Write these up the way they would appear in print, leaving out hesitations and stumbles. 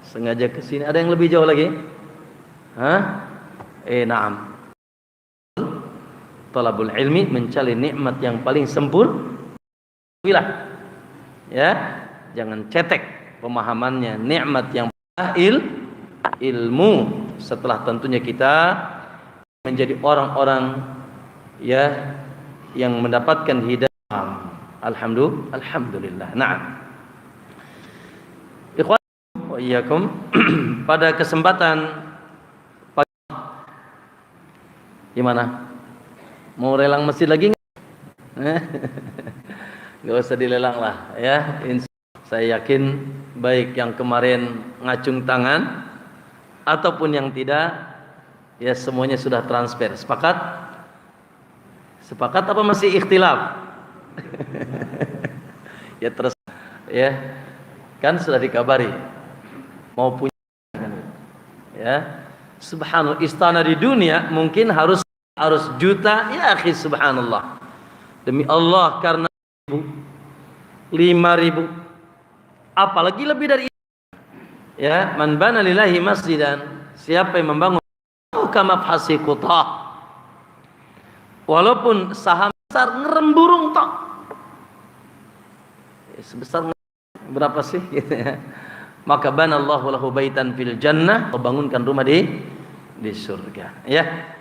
Sengaja ke sini. Ada yang lebih jauh lagi? Hah? Na'am. Talabul ilmi, mencari nikmat yang paling sempurna. Ya, jangan cetek pemahamannya. Nikmat yang ilmu, setelah tentunya kita menjadi orang-orang ya yang mendapatkan hidayah. Alhamdulillah. Nah, ikhwan wa iyyakum, pada kesempatan gimana? Mau relang masjid lagi nggak? Nggak usah dilelang lah ya. Saya yakin baik yang kemarin ngacung tangan ataupun yang tidak, ya semuanya sudah transfer. Sepakat? Sepakat apa masih ikhtilaf? Ya terus ya kan sudah dikabari mau punya ya. Subhanallah, istana di dunia mungkin harus juta ya akhi, subhanallah. Demi Allah, karena 5.000 apalagi lebih dari itu. Ya, man bana lillahi masjidan, siapa yang membangun kama fasi qutah, walaupun saham besar ngeremburung tok, sebesar berapa sih gitu ya, maka banallahu lahu baitan fil jannah, bangunkan rumah di surga ya.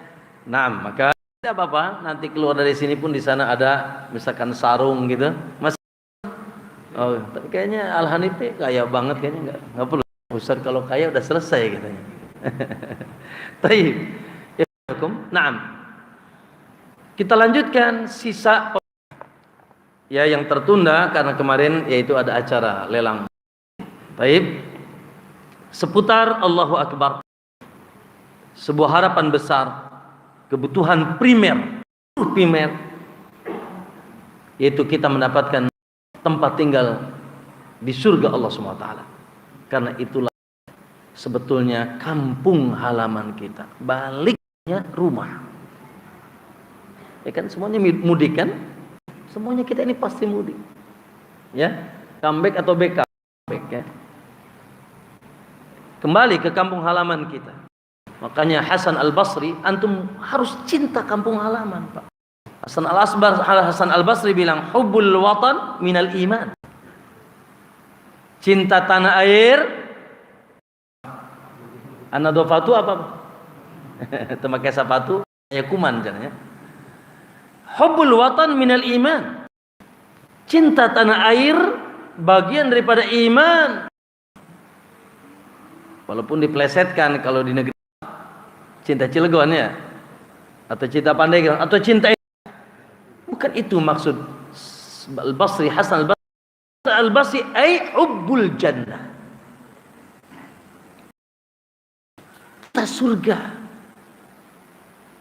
Nah, maka tidak apa-apa nanti keluar dari sini pun di sana ada misalkan sarung gitu. Masih tapi kayaknya Al Hanifi kaya banget, kayaknya enggak perlu Ustaz, kalau kaya udah selesai katanya. Baik. Ya, naam. Kita lanjutkan sisa ya yang tertunda karena kemarin, yaitu ada acara lelang. Baik. Seputar Allahu Akbar. Sebuah harapan besar, kebutuhan primer, yaitu kita mendapatkan tempat tinggal di surga Allah Subhanahu wa taala. Karena itulah sebetulnya kampung halaman kita, baliknya rumah. Ya kan, semuanya mudik kan? Semuanya kita ini pasti mudik. Ya, comeback atau backup ya. Kembali ke kampung halaman kita. Makanya Hasan Al-Basri, antum harus cinta kampung halaman, Pak. Hasan Al-Basri bilang, hubbul watan minal iman. Cinta tanah air, anadofatu apa? Temakai sapatu, ya kuman jangan ya. Hubbul watan minal iman. Cinta tanah air bagian daripada iman. Walaupun diplesetkan kalau di negeri cinta Cilegon ya, atau cinta Pandeglang, atau cinta, bukan itu maksud Al-Basri, Hasan Al-Basri ay hubbul jannah, cinta surga,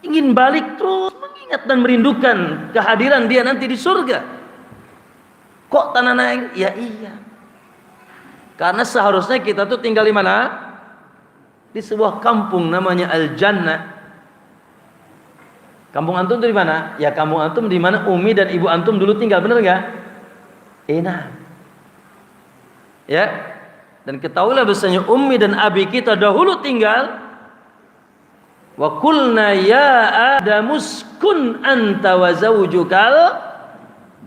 ingin balik terus mengingat dan merindukan kehadiran dia nanti di surga. Kok tanah air? Ya iya, karena seharusnya kita tuh tinggal di mana? Di sebuah kampung namanya Al-Jannah. Kampung antum itu di mana? Ya kampung antum di mana umi dan ibu antum dulu tinggal, benar enggak? Enak. Ya. Dan ketahuilah bahasanya ummi dan abi kita dahulu tinggal. Wa qulna ya Adamu uskun anta wa zawjukal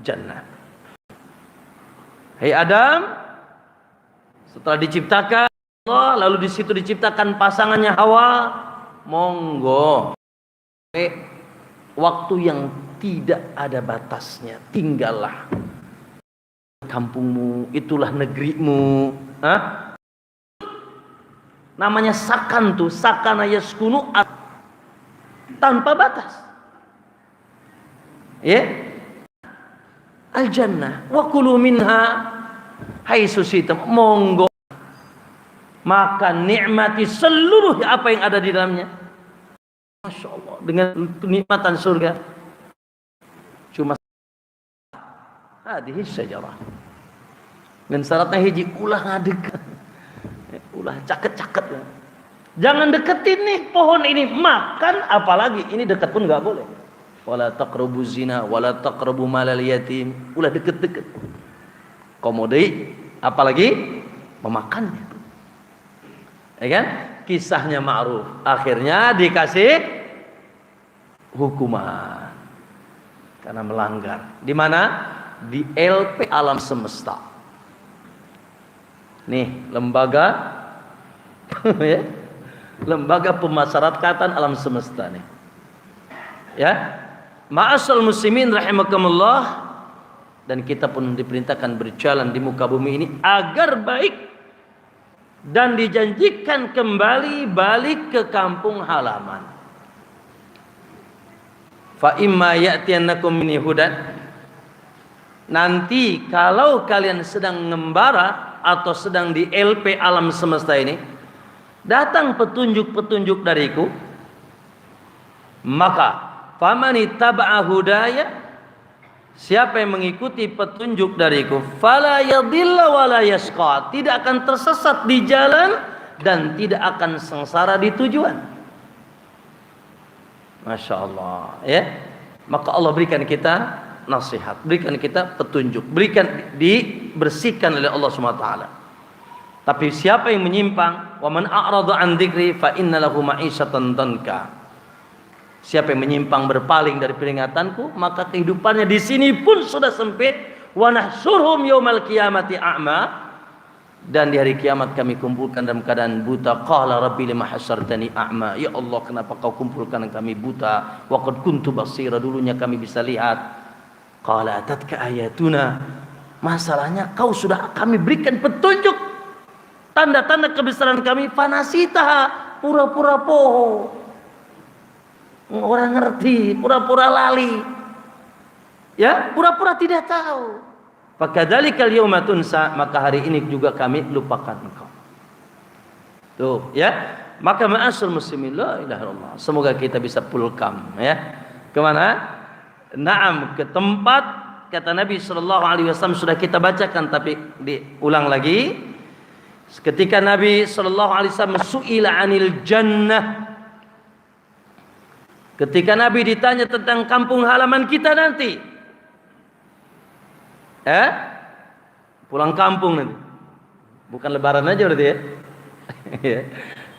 jannah. Hai Adam, setelah diciptakan Allah, lalu di situ diciptakan pasangannya Hawa, monggo. Waktu yang tidak ada batasnya, tinggallah kampungmu, itulah negerimu. Hah? Namanya sakan tuh, sakana yaskunu, tanpa batas. Ya. Al-jannah wa kulu minha haitsu syi'tum, monggo makan, nikmati seluruh apa yang ada di dalamnya. Masya Allah, dengan kenikmatan surga. Cuma hadhihi syajarah. Dan syaratnya hiji, ulah ngadeg. Ulah caket-caket. Jangan deketin nih pohon ini, makan apalagi ini dekat pun enggak boleh. Wala taqrabu zina wala taqrabu malal yatim. Ulah deket-deket. Komodai apalagi memakannya. Ya kan? Kisahnya ma'ruf. Akhirnya dikasih hukuman karena melanggar. Di mana? Di LP alam semesta. Nih, lembaga ya. Lembaga pemasyarakatan alam semesta nih. Ya. Ma'asal muslimin rahimakumullah, dan kita pun diperintahkan berjalan di muka bumi ini agar baik dan dijanjikan kembali balik ke kampung halaman. Fa imma ya'tiyannakum minni hudan, nanti kalau kalian sedang ngembara atau sedang di LP alam semesta ini, datang petunjuk-petunjuk dariku, maka famani taba'a hudaya, siapa yang mengikuti petunjuk dariku, fala yadhilla wala yashqa, tidak akan tersesat di jalan dan tidak akan sengsara di tujuan. Masya Allah, ya. Maka Allah berikan kita nasihat, berikan kita petunjuk, dibersihkan oleh Allah SWT. Tapi siapa yang menyimpang, wa man a'rada an dzikri fa inna lahu ma'isyatan danka, siapa yang menyimpang berpaling dari peringatanku, maka kehidupannya di sini pun sudah sempit. Wa nahsyurhum yaumal qiyamati a'ma, dan di hari kiamat kami kumpulkan dalam keadaan buta. Qala rabbi lima hasyartani a'ma, ya Allah kenapa kau kumpulkan kami buta, wa qad kuntu basira, dulunya kami bisa lihat. Qala atatka ayatuna, masalahnya kau sudah kami berikan petunjuk, tanda-tanda kebesaran kami, fanasitaha, pura-pura poho, orang ngerti, pura-pura lali, ya, pura-pura tidak tahu. Fakadzalikal yauma tunsa, maka hari ini juga kami lupakan engkau. Tuh, ya. Maka ma'asyiral muslimin, la ilaha illallah. Semoga kita bisa pulkam, ya. Kemana? Naam, ke tempat kata Nabi sallallahu alaihi wasallam sudah kita bacakan, tapi diulang lagi. Ketika Nabi sallallahu alaihi wasallam su'ila 'anil jannah, ketika Nabi ditanya tentang kampung halaman kita nanti, pulang kampung nanti, bukan lebaran aja berarti ya.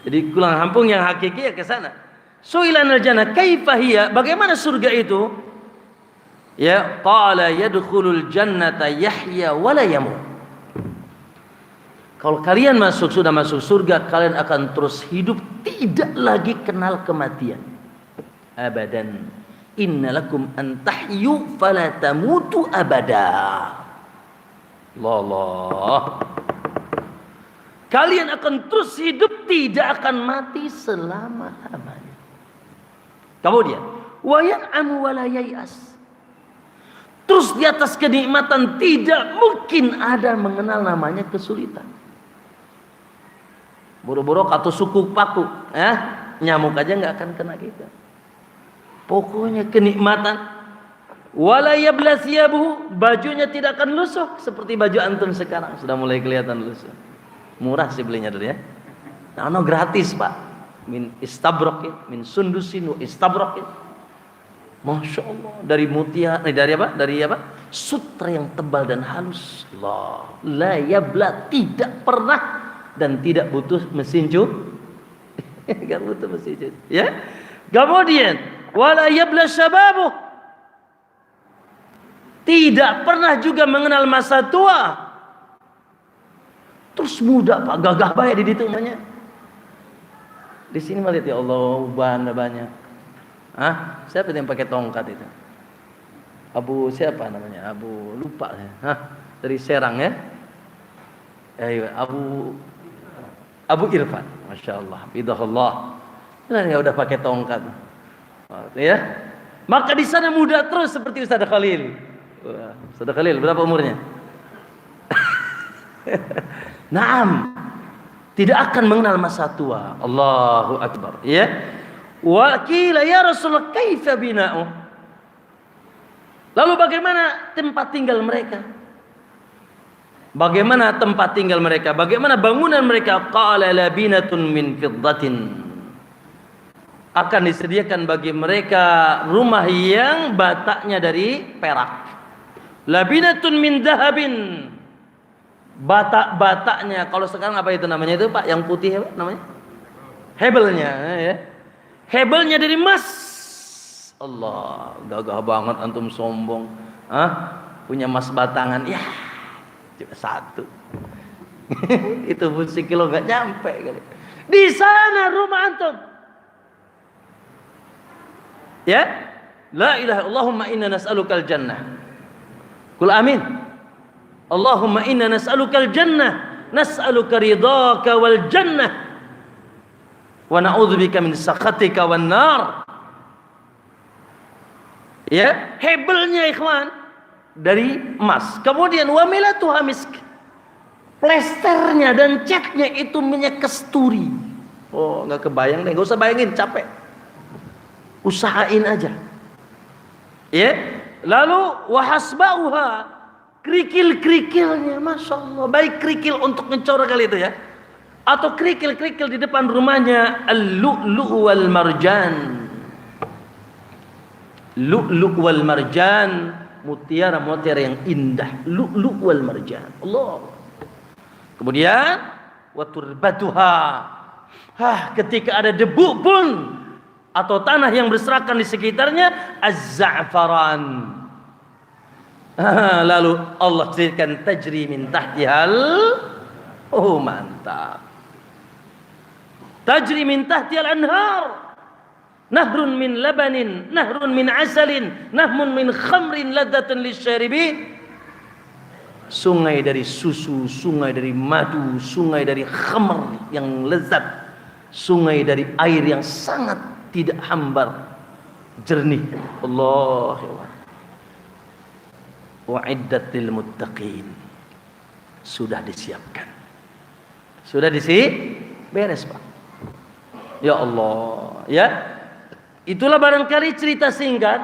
Jadi pulang kampung yang hakiki ya ke sana. Su'ilanal jannah kaifa hiya, bagaimana surga itu? Ya, qala yadkhulul jannata yahya wa la yamut. Kalau kalian sudah masuk surga, kalian akan terus hidup, tidak lagi kenal kematian. Abadan. Innalakum an tahyu fala tamutu abada. Allah. Kalian akan terus hidup, tidak akan mati selama-lamanya. Kemudian, wa yan'amu wa la yai'as. Terus di atas kenikmatan tidak mungkin ada mengenal namanya kesulitan. Boro-boro atau suku paku, nyamuk aja nggak akan kena kita. Pokoknya kenikmatan. Wala yabla siyabuhu, bajunya tidak akan lusuh seperti baju antum sekarang, sudah mulai kelihatan lusuh. Murah sih belinya dulu ya. Nah, gratis Pak. Min istabraqin, min sundusin wa istabraqin. Masya Allah, dari mutiara, dari apa? Dari apa? Sutra yang tebal dan halus. Allah, la yabla, tidak pernah dan tidak butuh mesin cuci. Enggak butuh mesin cuci, ya. Kemudian wala yabla syababuh, tidak pernah juga mengenal masa tua. Terus muda Pak, gagah banyak di ditunganya. Di sini melihat ya Allah, ubahnya banyak. Siapa yang pakai tongkat itu? Abu siapa namanya? Abu lupa ya. Dari Serang ya. Ayo, Abu Irfan, masya Allah, bidahullah. Nah, ya udah pakai tongkat. Ya. Maka di sana muda terus seperti Ustaz Khalil. Ustaz Khalil berapa umurnya? Naam. Tidak akan mengenal masa tua. Allahu Akbar. Ya. Wa qila ya Rasulullah kaifa bina'u? Lalu bagaimana tempat tinggal mereka? Bagaimana tempat tinggal mereka? Bagaimana bangunan mereka? Qala labinatun min fiddatin. Akan disediakan bagi mereka rumah yang bataknya dari perak. Labinatun min dahabin. batak-bataknya, kalau sekarang apa itu namanya itu Pak, yang putih apa namanya? Hebelnya, ya. Hebelnya dari emas. Allah, gagah banget antum sombong. Punya emas batangan, ya cuma satu. Itu pun sekilo nggak nyampe kali. Di sana rumah antum. Ya, la ilaha Allahumma inna nas'alukal jannah. Qul amin. Allahumma inna nas'alukal jannah, nas'aluka ridhaka wal jannah, wa na'udzubika min sakhatika wan nar. Ya, hebelnya ikhwan dari emas. Kemudian wa milatuha misk. Plesternya dan catnya itu minyak kasturi. Oh, enggak kebayang deh, enggak usah bayangin, capek. Usahain aja. Ya, lalu wahasbauha, kerikil-kerikilnya, masya Allah, baik kerikil untuk ngecor kali itu ya, atau kerikil-kerikil di depan rumahnya, al-lu'lu' wal marjan, lu'lu' wal marjan, mutiara-mutiara yang indah, lu'lu' wal marjan. Allah. Kemudian wa turbatuha, ketika ada debu pun atau tanah yang berserakan di sekitarnya, az-za'faran. Lalu Allah ceritakan tajri min tahtihal, oh mantap, tajri min tahtihal anhar, nahrun min labanin, nahrun min asalin, nahmun min khamrin ladzatan lisyaribin. Sungai dari susu, sungai dari madu, sungai dari khamr yang lezat, sungai dari air yang sangat tidak hambar, jernih. Allah ya Allah. Wa'iddat lil muttaqin, sudah disiapkan, sudah beres Pak. Ya Allah, ya. Itulah barangkali cerita singkat,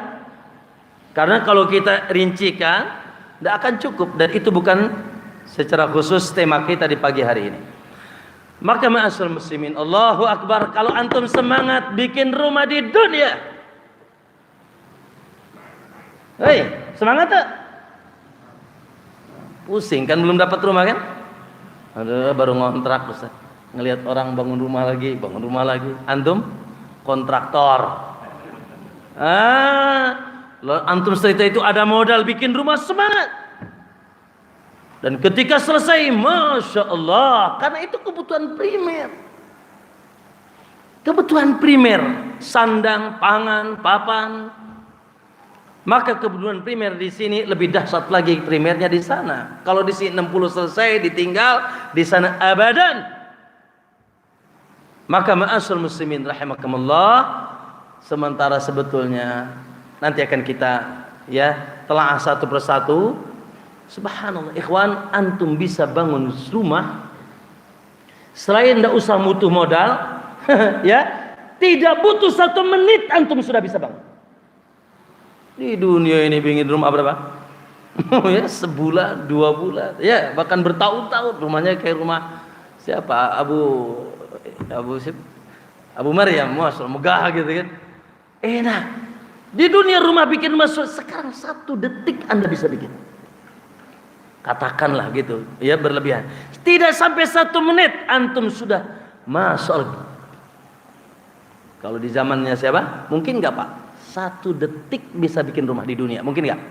karena kalau kita rincikan tidak akan cukup, dan itu bukan secara khusus tema kita di pagi hari ini. Maka ma'asyiral muslimin, Allahu Akbar, kalau antum semangat bikin rumah di dunia, hei, semangat tak? Pusing kan, belum dapat rumah kan? Aduh, baru ngontrak Ustaz. Ngelihat orang bangun rumah lagi. Antum kontraktor. Antum cerita itu ada modal bikin rumah, semangat. Dan ketika selesai, masya Allah, karena itu kebutuhan primer. Kebutuhan primer, sandang, pangan, papan. Maka kebutuhan primer di sini lebih dahsyat lagi primernya di sana. Kalau di sini 60 selesai, ditinggal di sana abadan. Maka ma'asyiral muslimin rahimakumullah, sementara sebetulnya nanti akan kita ya telah satu persatu. Subhanallah, ikhwan, antum bisa bangun rumah selain tidak usah butuh modal, ya, tidak butuh 1 menit antum sudah bisa bangun. Di dunia ini bikin rumah berapa? Ya, sebulan, 2 bulan, ya bahkan bertahun-tahun. Rumahnya kayak rumah siapa? Abu Maryam, masya Allah, megah gitu kan. Enak. Di dunia rumah bikin rumah sekarang 1 detik Anda bisa bikin. Katakanlah gitu, ya berlebihan. Tidak sampai 1 menit antum sudah, masya Allah. Kalau di zamannya siapa? Mungkin nggak Pak? 1 detik bisa bikin rumah di dunia, mungkin nggak?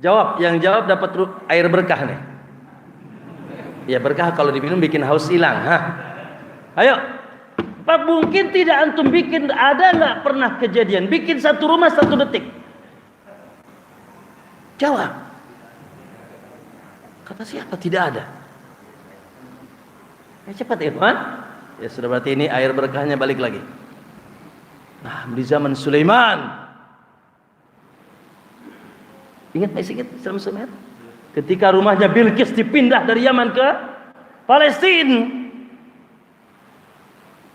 Jawab, yang jawab dapat air berkah nih. Ya berkah kalau diminum bikin haus hilang. Ayo, Pak, mungkin tidak antum bikin, ada nggak pernah kejadian bikin 1 rumah 1 detik? Jawab. Kata siapa? Tidak ada. Cepat ya teman. Ya sudah, berarti ini air berkahnya balik lagi. Nah, di zaman Sulaiman, ingat zaman Sulaiman? Ketika rumahnya Bilqis dipindah dari Yaman ke Palestina,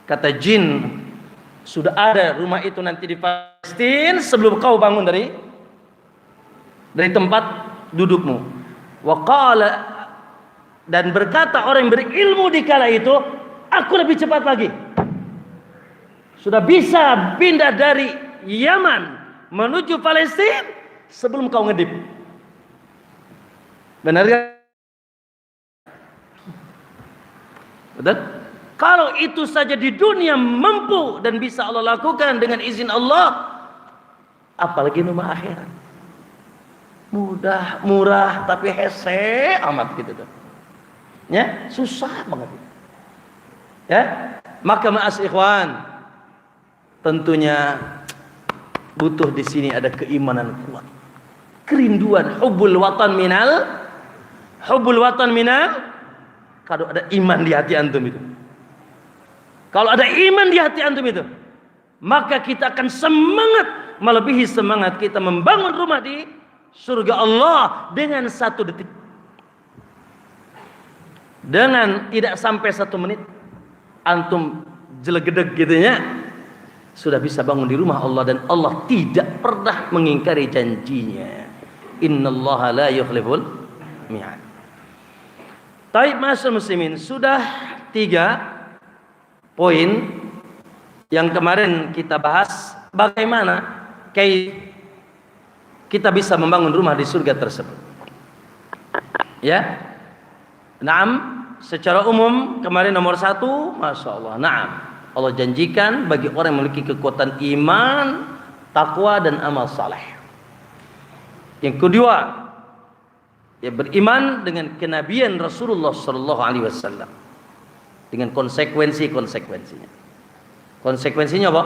kata jin, sudah ada rumah itu nanti di Palestina sebelum kau bangun dari tempat dudukmu. Waqala, dan berkata orang yang berilmu di kala itu, aku lebih cepat lagi. Sudah bisa pindah dari Yaman menuju Palestina sebelum kau ngedip. Benar kan? Betul? Kalau itu saja di dunia mampu dan bisa Allah lakukan dengan izin Allah, apalagi rumah akhirat. Mudah, murah, tapi hese amat gitu tuh. Ya, susah banget. Ya, maka ma'as ikhwan, tentunya butuh di sini ada keimanan kuat, kerinduan, hubbul watan minal, kalau ada iman di hati antum itu. Kalau ada iman di hati antum itu, maka kita akan semangat melebihi semangat kita membangun rumah di surga Allah dengan 1 detik. Dengan tidak sampai 1 menit antum jelegedeg gitu ya, sudah bisa bangun di rumah Allah, dan Allah tidak pernah mengingkari janjinya. Innallaha la yukhliful mi'ad. Taib ma'asyiral muslimin, sudah 3 poin yang kemarin kita bahas, bagaimana kita bisa membangun rumah di surga tersebut. Ya, naam, secara umum kemarin nomor 1, masya Allah, naam, Allah janjikan bagi orang yang memiliki kekuatan iman, takwa dan amal saleh. Yang kedua, ya, beriman dengan kenabian Rasulullah sallallahu alaihi wasallam dengan konsekuensinya. Konsekuensinya apa?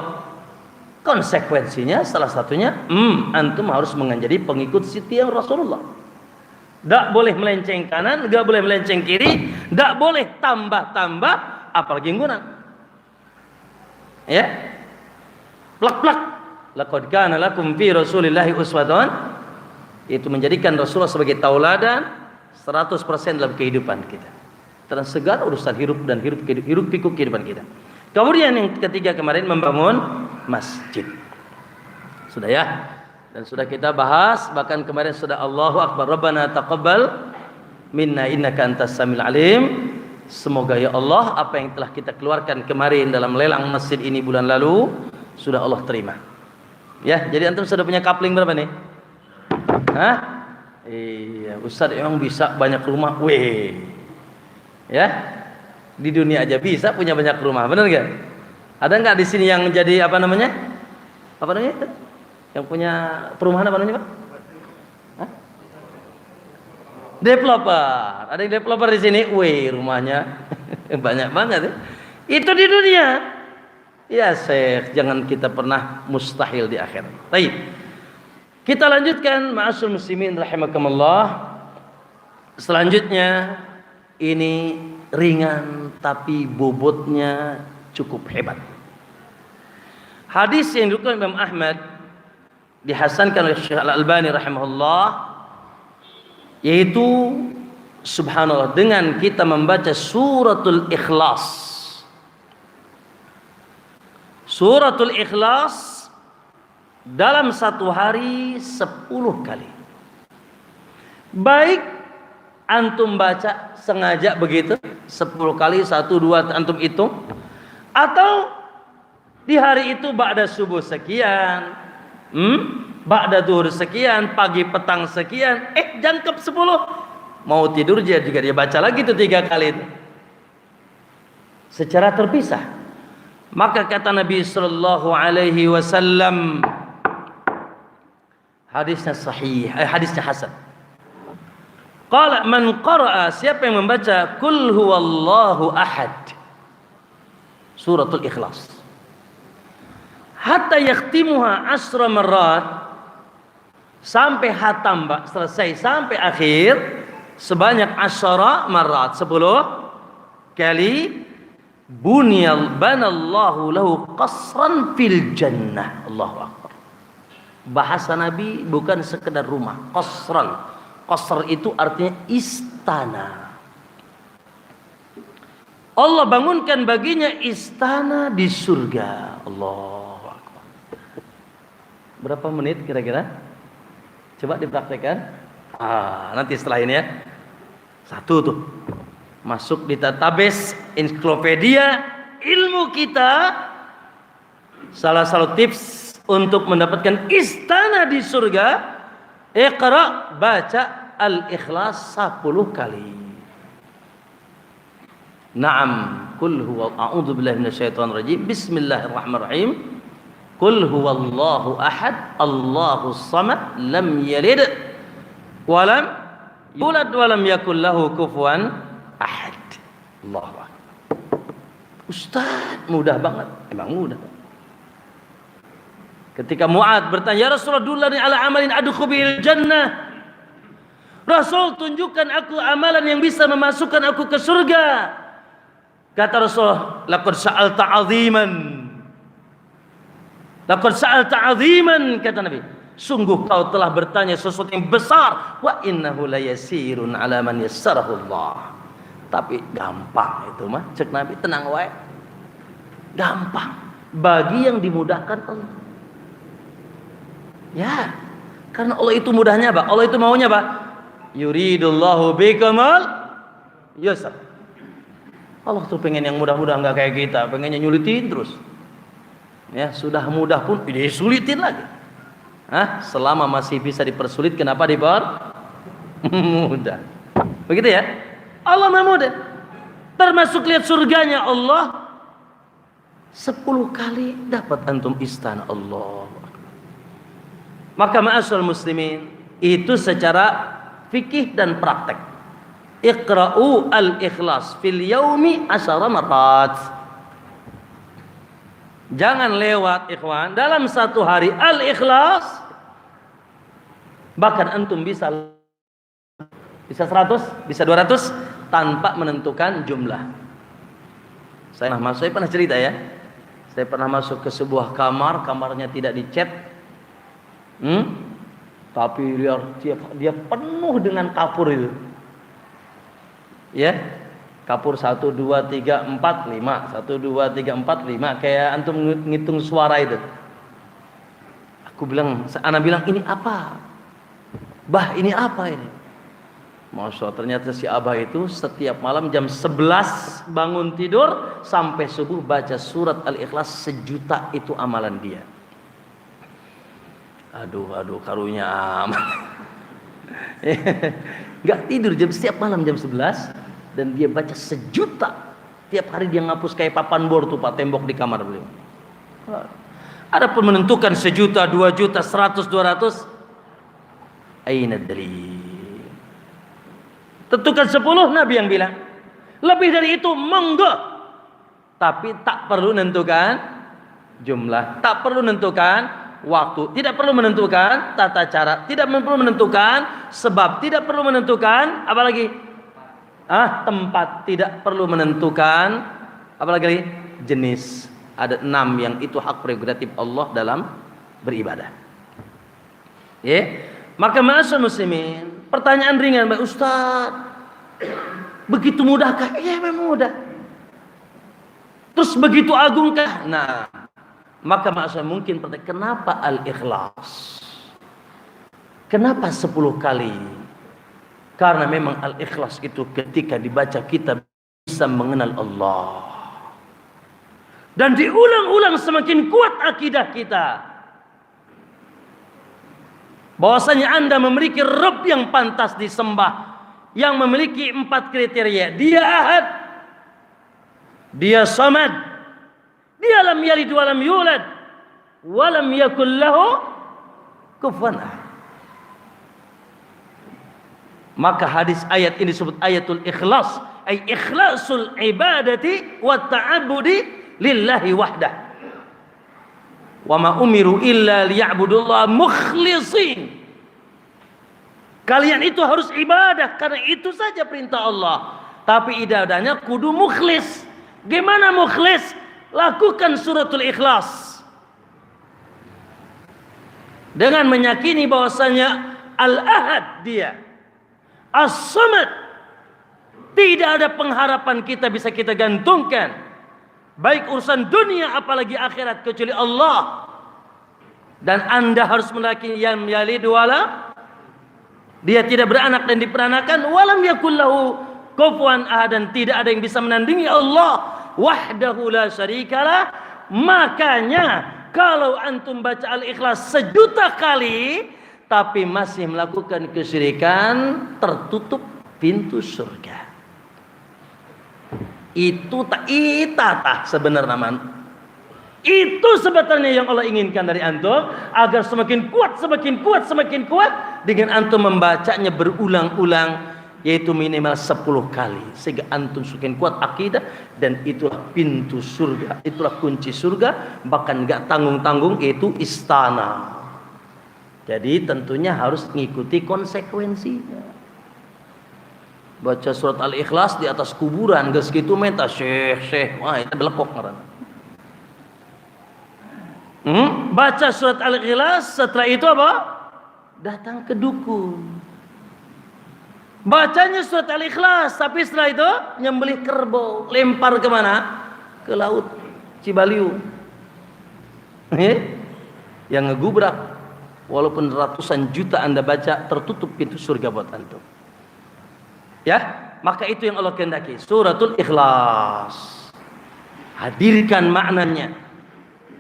Konsekuensinya salah satunya antum harus menjadi pengikut setia Rasulullah. Tidak boleh melenceng kanan, tidak boleh melenceng kiri, tidak boleh tambah-tambah, apalagi ngurang. Ya, plak-plak. Laqad kana lakum fi Rasulillahi uswatun, itu menjadikan Rasulullah sebagai tauladan 100% dalam kehidupan kita, dalam segala urusan hidup pikuk kehidupan kita. Kemudian yang ketiga kemarin membangun masjid. Sudah ya? Dan sudah kita bahas, bahkan kemarin sudah Allahu Akbar, Rabbana taqabbal minna innaka antas samiul alim. Semoga ya Allah apa yang telah kita keluarkan kemarin dalam lelang masjid ini bulan lalu sudah Allah terima. Ya, jadi antum sudah punya kapling berapa nih? Hah? Iya, Ustaz emang bisa banyak rumah. Weh. Ya. Di dunia aja bisa punya banyak rumah, benar nggak? Ada nggak di sini yang jadi apa namanya? Apa namanya itu? Yang punya perumahan apa namanya, Pak? Hah? Developer. Ada yang developer di sini. Wih, rumahnya banyak banget ya. Itu di dunia. Ya, Syekh, jangan kita pernah mustahil di akhirat. Baik. Kita lanjutkan, ma'asyiral muslimin rahimakumullah. Selanjutnya ini ringan tapi bobotnya cukup hebat. Hadis yang diriwayatkan Imam Ahmad dihasankan oleh Syekh Al-Albani rahimahullah, yaitu subhanallah, dengan kita membaca suratul Ikhlas. Suratul Ikhlas dalam 1 hari 10 kali. Baik antum baca sengaja begitu 10 kali, 1, 2 antum hitung, atau di hari itu ba'da subuh sekian, ba'da duhur sekian, pagi petang sekian, jangkep 10, mau tidur dia juga dia baca lagi itu 3 kali itu secara terpisah. Maka kata Nabi sallallahu alaihi wasallam, hadisnya sahih, hadisnya hasan. Qala man qara'a, siapa yang membaca Qul huwallahu ahad, suratul Ikhlas, hatta yakhtimuha 10 marrat, sampai hatam, selesai sampai akhir sebanyak 10 marrat, 10 kali, banallahu lahu qasran fil jannah. Allahu akbar. Bahasa Nabi bukan sekedar rumah, qasran. Qasr itu artinya istana. Allah bangunkan baginya istana di surga. Allahu akbar. Berapa menit kira-kira? Coba dipraktekkan. Nanti setelah ini ya. 1 tuh. Masuk di database ensiklopedia ilmu kita. Salah satu tips untuk mendapatkan istana di surga, Iqra, baca Al-Ikhlas 10 kali. Naam, qul huwa a'udzu billahi minasyaitonir rajim. Bismillahirrahmanirrahim. Qul huwallahu ahad, Allahus samad, lam yalid wa lam yulad wa lam yakul lahu kufuwan ahad. Allahu akbar. Ustaz, mudah banget. Emang mudah. Ketika Mu'ad bertanya, "Ya Rasulullah, dullani ala amalin adkhu bil jannah." Rasul, tunjukkan aku amalan yang bisa memasukkan aku ke surga. Kata Rasul, "Laqad sa'alta 'aziman." Laqad sa'alta 'aziman, kata Nabi. Sungguh kau telah bertanya sesuatu yang besar. Wa innahu layasirun 'ala man yassarahu Allah. Tapi gampang itu mah, cek Nabi, tenang wae. Gampang bagi yang dimudahkan Allah. Ya, karena Allah itu mudahnya, Pak. Allah itu maunya, Pak. Yuridullahu bikamal yusra. Allah tuh pengen yang mudah-mudah, enggak kayak kita, pengennya nyulitin terus. Ya, sudah mudah pun disulitin lagi. Selama masih bisa dipersulit, kenapa mudah? Begitu ya? Allah mah mudah. Termasuk lihat surganya Allah 10 kali dapat antum istana Allah. Maka ma'asyiral muslimin, itu secara fikih dan praktek. Iqra'u al-ikhlas fil yaumi 10 marat. Jangan lewat, ikhwan, dalam satu hari al-ikhlas. Bahkan antum bisa 100, bisa 200 tanpa menentukan jumlah. Saya pernah cerita ya. Saya pernah masuk ke sebuah kamar, kamarnya tidak dicat. Tapi dia penuh dengan kapur itu. Ya. Kapur 1 2 3 4 5, 1 2 3 4 5, kayak antum ngitung suara itu. Ana bilang, "Ini apa? Bah, ini apa ini?" Masya Allah, ternyata si Abah itu setiap malam jam 11 bangun tidur sampai subuh baca surat Al-Ikhlas 1.000.000, itu amalan dia. Aduh, karunya amat. Gak tidur setiap malam jam 11, dan dia baca 1.000.000. Tiap hari dia ngapus kayak papan bor tuh, Pak, tembok di kamar beliau. Ada pun menentukan 1.000.000, 2.000.000, 100, 200. Aina dalil? Tentukan 10, Nabi yang bilang. Lebih dari itu monggo. Tapi tak perlu menentukan jumlah, tak perlu menentukan waktu, tidak perlu menentukan tata cara, tidak perlu menentukan sebab, tidak perlu menentukan apalagi tempat, tidak perlu menentukan apalagi jenis. Ada 6 yang itu hak prerogatif Allah dalam beribadah. Ya, maka ma'asyiral muslimin, pertanyaan ringan, Pak Ustaz, begitu mudahkah? Iya, memang mudah. Terus begitu agungkah? Nah, maka maksudnya mungkin kenapa al-ikhlas? Kenapa 10 kali? Karena memang al-ikhlas itu ketika dibaca kita bisa mengenal Allah. Dan diulang-ulang semakin kuat akidah kita. Bahwasanya Anda memiliki Rabb yang pantas disembah, yang memiliki 4 kriteria. Dia Ahad, Dia Samad, Dia lam yalid wa lam yulad, wa lam yakul lahu kufuwan ahad. Maka hadis ayat ini disebut ayatul ikhlas, ay ikhlasul ibadati wa ta'abbudi lillahi wahdah. Wa ma umiru illa liya'budullaha mukhlisin. Kalian itu harus ibadah karena itu saja perintah Allah. Tapi ibadahnya kudu mukhlis. Gimana mukhlis? Lakukan suratul ikhlas dengan meyakini bahwasanya al-ahad dia, as-samad, tidak ada pengharapan kita bisa kita gantungkan baik urusan dunia apalagi akhirat kecuali Allah. Dan Anda harus meyakini yang yalid wala, dia tidak beranak dan diperanakan, walam yakul lahu kufuwan ahad, dan tidak ada yang bisa menandingi Allah wahdahu la syarikalah. Makanya kalau antum baca al-ikhlas 1.000.000 kali tapi masih melakukan kesyirikan, tertutup pintu surga. Itu tak itatah sebenarnya man. Itu sebetulnya yang Allah inginkan dari antum, agar semakin kuat, semakin kuat, semakin kuat dengan antum membacanya berulang-ulang, yaitu minimal 10 kali, sehingga antum semakin kuat akidah, dan itulah pintu surga, itulah kunci surga, bahkan enggak tanggung-tanggung, yaitu istana. Jadi tentunya harus mengikuti konsekuensinya. Baca surat Al-Ikhlas di atas kuburan geus kitu menta syekh, wah itu belekok ngaranna. Baca surat Al-Ikhlas, setelah itu apa? Datang ke dukun. Bacanya surat Al-Ikhlas, tapi setelah itu nyembelih kerbau, lempar ke mana? Ke laut Cibaliu. Yang ngegubrak, walaupun ratusan juta Anda baca, tertutup pintu surga buat antum. Ya, maka itu yang Allah kehendaki. Suratul Ikhlas. Hadirkan maknanya.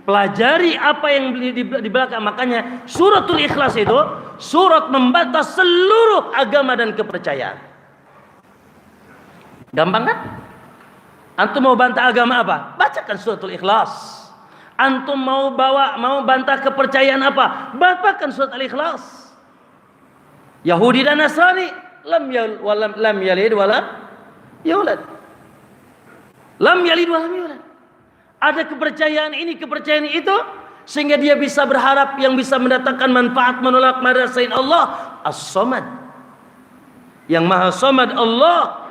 Pelajari apa yang di belakang. Makanya suratul Ikhlas itu surat membantah seluruh agama dan kepercayaan. Gampang kan? Antum mau bantah agama apa? Bacakan suratul Ikhlas. Antum mau bantah kepercayaan apa? Bacakan surat Al-Ikhlas. Yahudi dan Nasrani lam yalid walam yulad. Lam yalid walam yulad. Ada kepercayaan ini, kepercayaan itu, sehingga dia bisa berharap yang bisa mendatangkan manfaat, menolak marah selain Allah. As-Samad, yang Maha Samad Allah.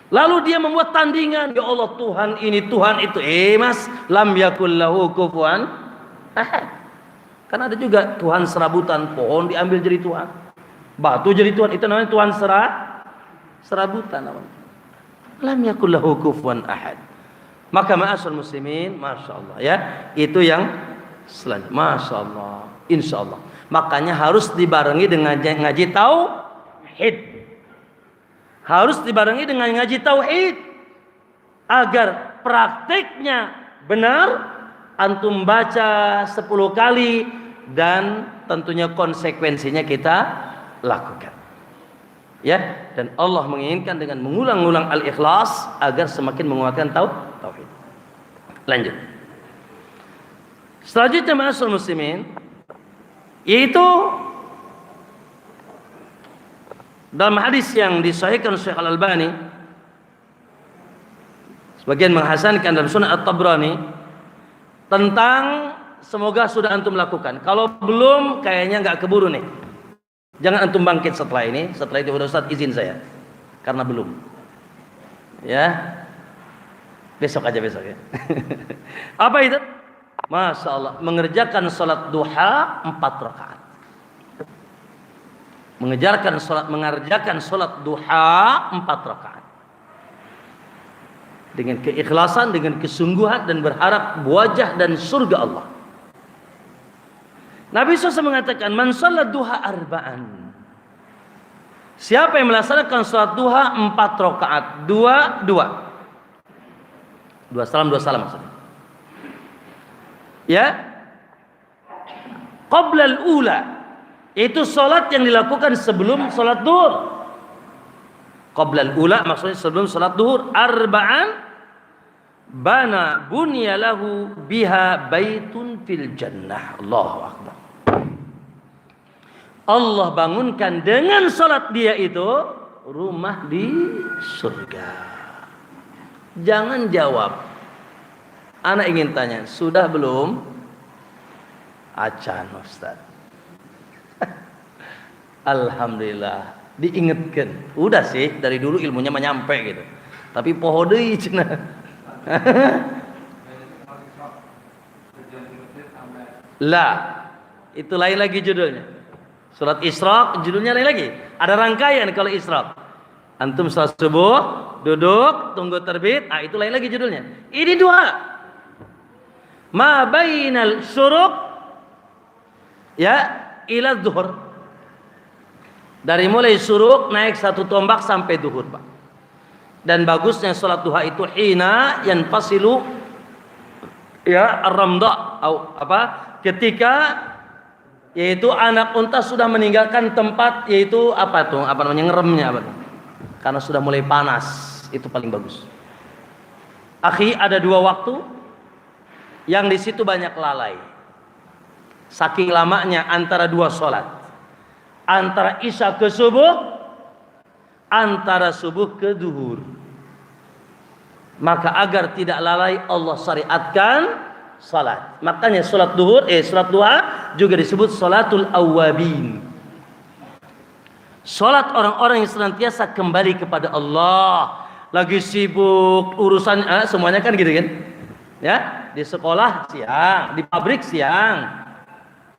Lalu dia membuat tandingan, ya Allah Tuhan ini, Tuhan itu. Mas, lam yakul lahu kufuwan ahad. Kan ada juga Tuhan serabutan, pohon diambil jadi Tuhan, batu jadi Tuhan, itu namanya Tuhan serabutan namanya. Lam yakul lahu kufuwan ahad. Maka ma'asyiral muslimin, masya Allah ya, itu yang selanjutnya, masya Allah, insya Allah. Makanya harus dibarengi dengan ngaji tauhid, harus dibarengi dengan ngaji tauhid, agar prakteknya benar. Antum baca 10 kali, dan tentunya konsekuensinya kita lakukan. Ya, dan Allah menginginkan dengan mengulang-ulang Al-Ikhlas agar semakin menguatkan tauhid. Lanjut. Selanjutnya ma'asyiral muslimin, yaitu dalam hadis yang disahihkan Syekh Al-Albani, sebagian menghasankan dalam Sunan At-Tabrani, tentang semoga sudah antum lakukan. Kalau belum, kayaknya nggak keburu nih. Jangan antum bangkit setelah ini. Setelah itu Ustaz izin saya, karena belum. Ya, besok aja besok ya. Apa itu? Masya Allah, mengerjakan sholat duha 4 rakaat. Mengerjakan sholat duha 4 rakaat. Dengan keikhlasan, dengan kesungguhan, dan berharap wajah dan surga Allah. Nabi SAW mengatakan, man sholat duha arba'an. Siapa yang melaksanakan sholat duha 4 rakaat, dua salam maksudnya. Ya, qoblal ula, itu sholat yang dilakukan sebelum sholat duhur. Qoblal ula maksudnya sebelum sholat duhur. Arba'an, bana bunya lahu biha baitun fil jannah. Allahu akbar. Allah bangunkan dengan sholat dia itu rumah di surga. Jangan jawab. Anak ingin tanya, sudah belum? Acan Ustaz. Alhamdulillah, diingatkan. Udah sih, dari dulu ilmunya menyampe gitu. Tapi poho deui cenah. Lah, itu lain lagi judulnya. Surat Isra judulnya lain lagi. Ada rangkaian kalau Isra. Antum salat subuh, duduk, tunggu terbit, itu lain lagi judulnya. Ini duha. Ma bainal syuruq ya ila zuhur. Dari mulai syuruq naik 1 tombak sampai duhur, Pak. Dan bagusnya salat duha itu hina yanfasilu ya ar-ramda atau apa? Ketika yaitu anak unta sudah meninggalkan tempat, yaitu apa tuh, apa namanya, ngeremnya apa tuh, karena sudah mulai panas, itu paling bagus. Akhi, ada dua waktu yang di situ banyak lalai. Saking lamanya antara dua sholat, antara isya ke subuh, antara subuh ke duhur. Maka agar tidak lalai Allah syariatkan salat. Makanya salat duha juga disebut salatul awabin. Salat orang-orang yang senantiasa kembali kepada Allah. Lagi sibuk urusan semuanya kan gitu kan? Ya, di sekolah siang, di pabrik siang.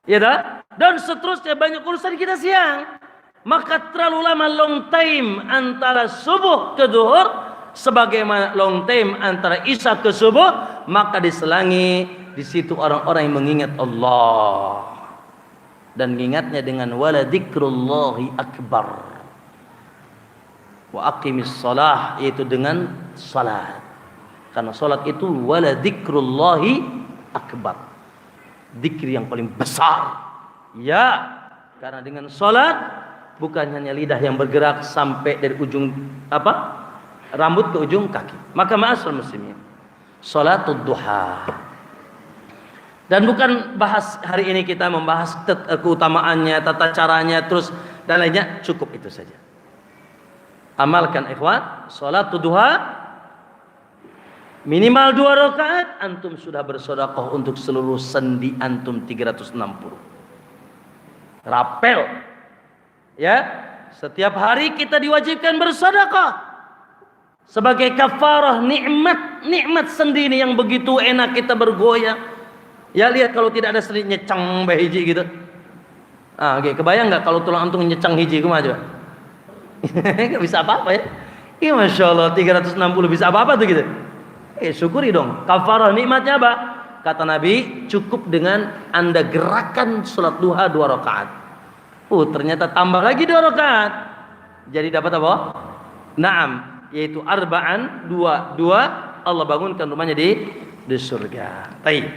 Ya dah? Dan seterusnya banyak urusan kita siang. Maka terlalu lama long time antara subuh ke duhur, sebagaimana long time antara isya ke subuh, maka diselangi di situ orang-orang yang mengingat Allah. Dan mengingatnya dengan wala dzikrullahi akbar. Wa aqimis shalah, yaitu dengan salat. Karena salat itu wala dzikrullahi akbar. Dzikir yang paling besar. Ya, karena dengan salat bukan hanya lidah yang bergerak sampai dari ujung rambut ke ujung kaki. Maka ma'asyiral muslimin, salatul duha. Dan bukan bahas hari ini kita membahas keutamaannya, tata caranya terus dan lainnya, cukup itu saja. Amalkan ikhwan, salatul duha minimal 2 rakaat, antum sudah bersedekah untuk seluruh sendi antum 360. Rapel. Ya, setiap hari kita diwajibkan bersedekah sebagai kafarah nikmat sendi ini yang begitu enak kita bergoyang. Ya, lihat kalau tidak ada sendi nyecang bae hiji gitu. Oke, kebayang enggak kalau tulang antum nyecang hiji kumaha coba? Enggak bisa apa-apa ya. Iya, masyaallah 360 bisa apa-apa tuh gitu. Syukuri dong. Kafarah nikmatnya apa? Kata Nabi, cukup dengan Anda gerakan salat duha 2 rakaat. Ternyata tambah lagi 2 rakaat. Jadi dapat apa? Naam, yaitu arba'an, 2 Allah bangunkan rumahnya di surga. Baik.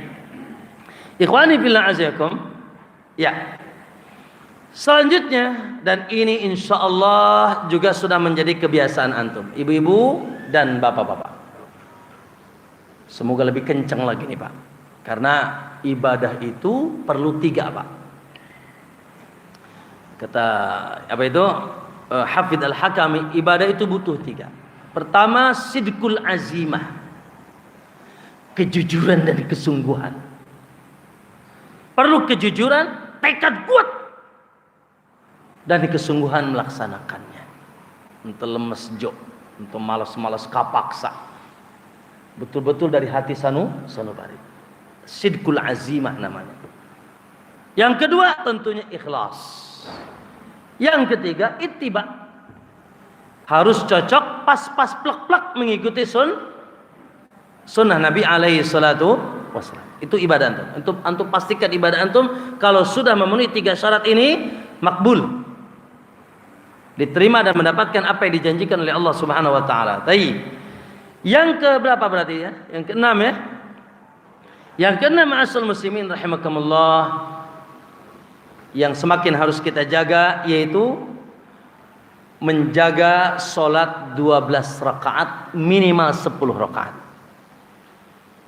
Ikhwani fillah azakum. Ya. Selanjutnya, dan ini insyaallah juga sudah menjadi kebiasaan antum, ibu-ibu dan bapak-bapak. Semoga lebih kencang lagi nih Pak. Karena ibadah itu perlu 3 Pak. Kata Hafidz Al-Hakami, ibadah itu butuh 3. Pertama, sidqul azimah. Kejujuran dan kesungguhan. Perlu kejujuran, tekad kuat. Dan kesungguhan melaksanakannya. Untuk lemes jok, untuk malas-malas kapaksa. Betul-betul dari hati sanubari. Sidqul azimah namanya. Yang kedua tentunya ikhlas. Yang ketiga ittiba. Harus cocok pas-pas plek-plek mengikuti sunnah Nabi alaihi salatu wasallam. Itu ibadah antum. Antum pastikan ibadah antum kalau sudah memenuhi 3 syarat ini makbul. Diterima dan mendapatkan apa yang dijanjikan oleh Allah Subhanahu wa taala. Baik. Yang ke berapa berarti ya? Yang ke-6 ya. Yang ke-6 ma'asyiral muslimin rahimakumullah, yang semakin harus kita jaga yaitu menjaga salat 12 rakaat minimal 10 rakaat.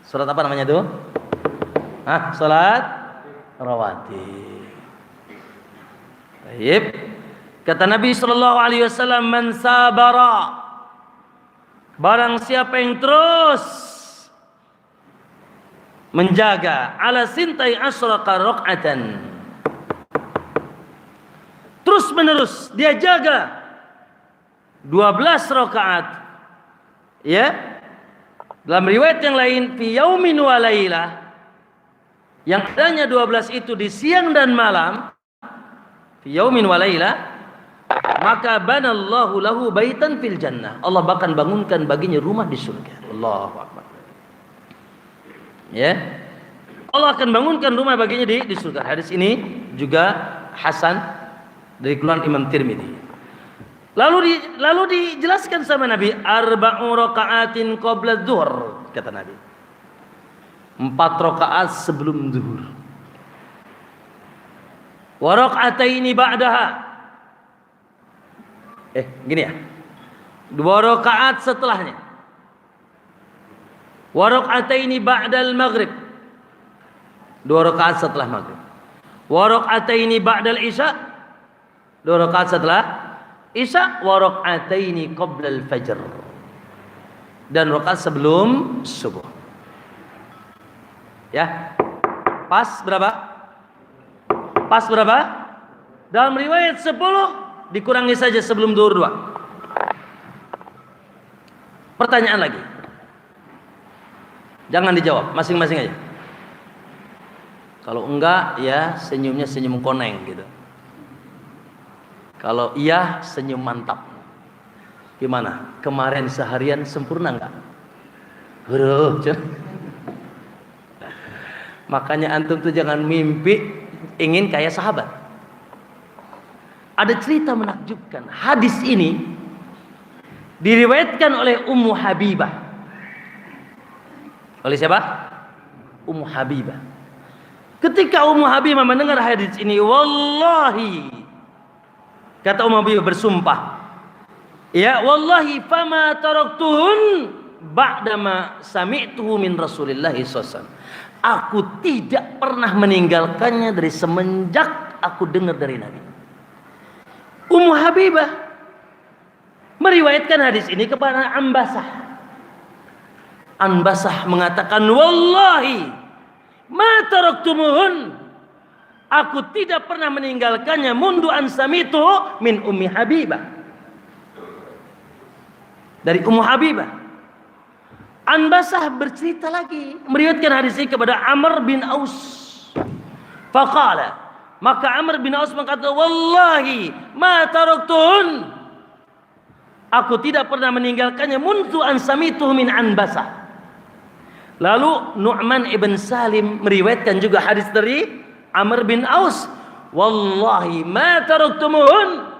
Salat apa namanya tuh? Salat rawatib. Baik. Kata Nabi sallallahu alaihi wasallam, man sabara, barang siapa yang terus menjaga ala sintai asraqa raq'atan, terus menerus dia jaga 12 rakaat, ya, dalam riwayat yang lain fi yaumin wa lailah, yang adanya 12 itu di siang dan malam, fi yaumin wa lailah, maka banallahu lahu baitan fil jannah, Allah bahkan bangunkan baginya rumah di surga. Allahu akbar. Ya, Allah akan bangunkan rumah baginya di surga. Hadis ini juga hasan dari keluhan Imam Tirmidzi. Lalu dijelaskan sama Nabi, arba'u raka'atin qabla dzuhur, kata Nabi. 4 rakaat sebelum zuhur. Wa raka'ataini ba'daha. Gini ya. 2 rakaat setelahnya. wa raka'ataini ba'dal maghrib, 2 rakaat setelah maghrib, wa raka'ataini ba'dal isya, 2 rakaat setelah isya, wa raka'ataini qoblal fajr, dan rakaat sebelum subuh. Ya. Pas berapa? Pas berapa? Dalam riwayat 10 dikurangi saja sebelum zuhur 2. Pertanyaan lagi. Jangan dijawab, masing-masing aja. Kalau enggak, ya senyumnya senyum koneng gitu. Kalau iya, senyum mantap. Gimana? Kemarin seharian sempurna enggak? Makanya antum tuh jangan mimpi ingin kayak sahabat. Ada cerita menakjubkan. Hadis ini diriwayatkan oleh Ummu Habibah. Oleh siapa? Ummu Habibah. Ketika Ummu Habibah mendengar hadis ini, wallahi, kata Ummu Habibah bersumpah, ya wallahi fama taraktuhun ba'dama sami'tuhu min Rasulillah SAW. Aku tidak pernah meninggalkannya dari semenjak aku dengar dari Nabi. Ummu Habibah meriwayatkan hadis ini kepada Ambasah. Ambasah mengatakan, wallahi ma taraktumuhun, aku tidak pernah meninggalkannya mundu an samitu min Ummi Habibah, dari Ummu Habibah. Anbasah bercerita lagi, meriwayatkan hadis ini kepada Amr bin Aus. Faqala, maka Amr bin Aus berkata, wallahi ma taraktun, aku tidak pernah meninggalkannya mundu an samitu min Anbasah. Lalu Nu'man ibn Salim meriwayatkan juga hadis dari Amr bin Aus, wallahi ma taraktumuhun,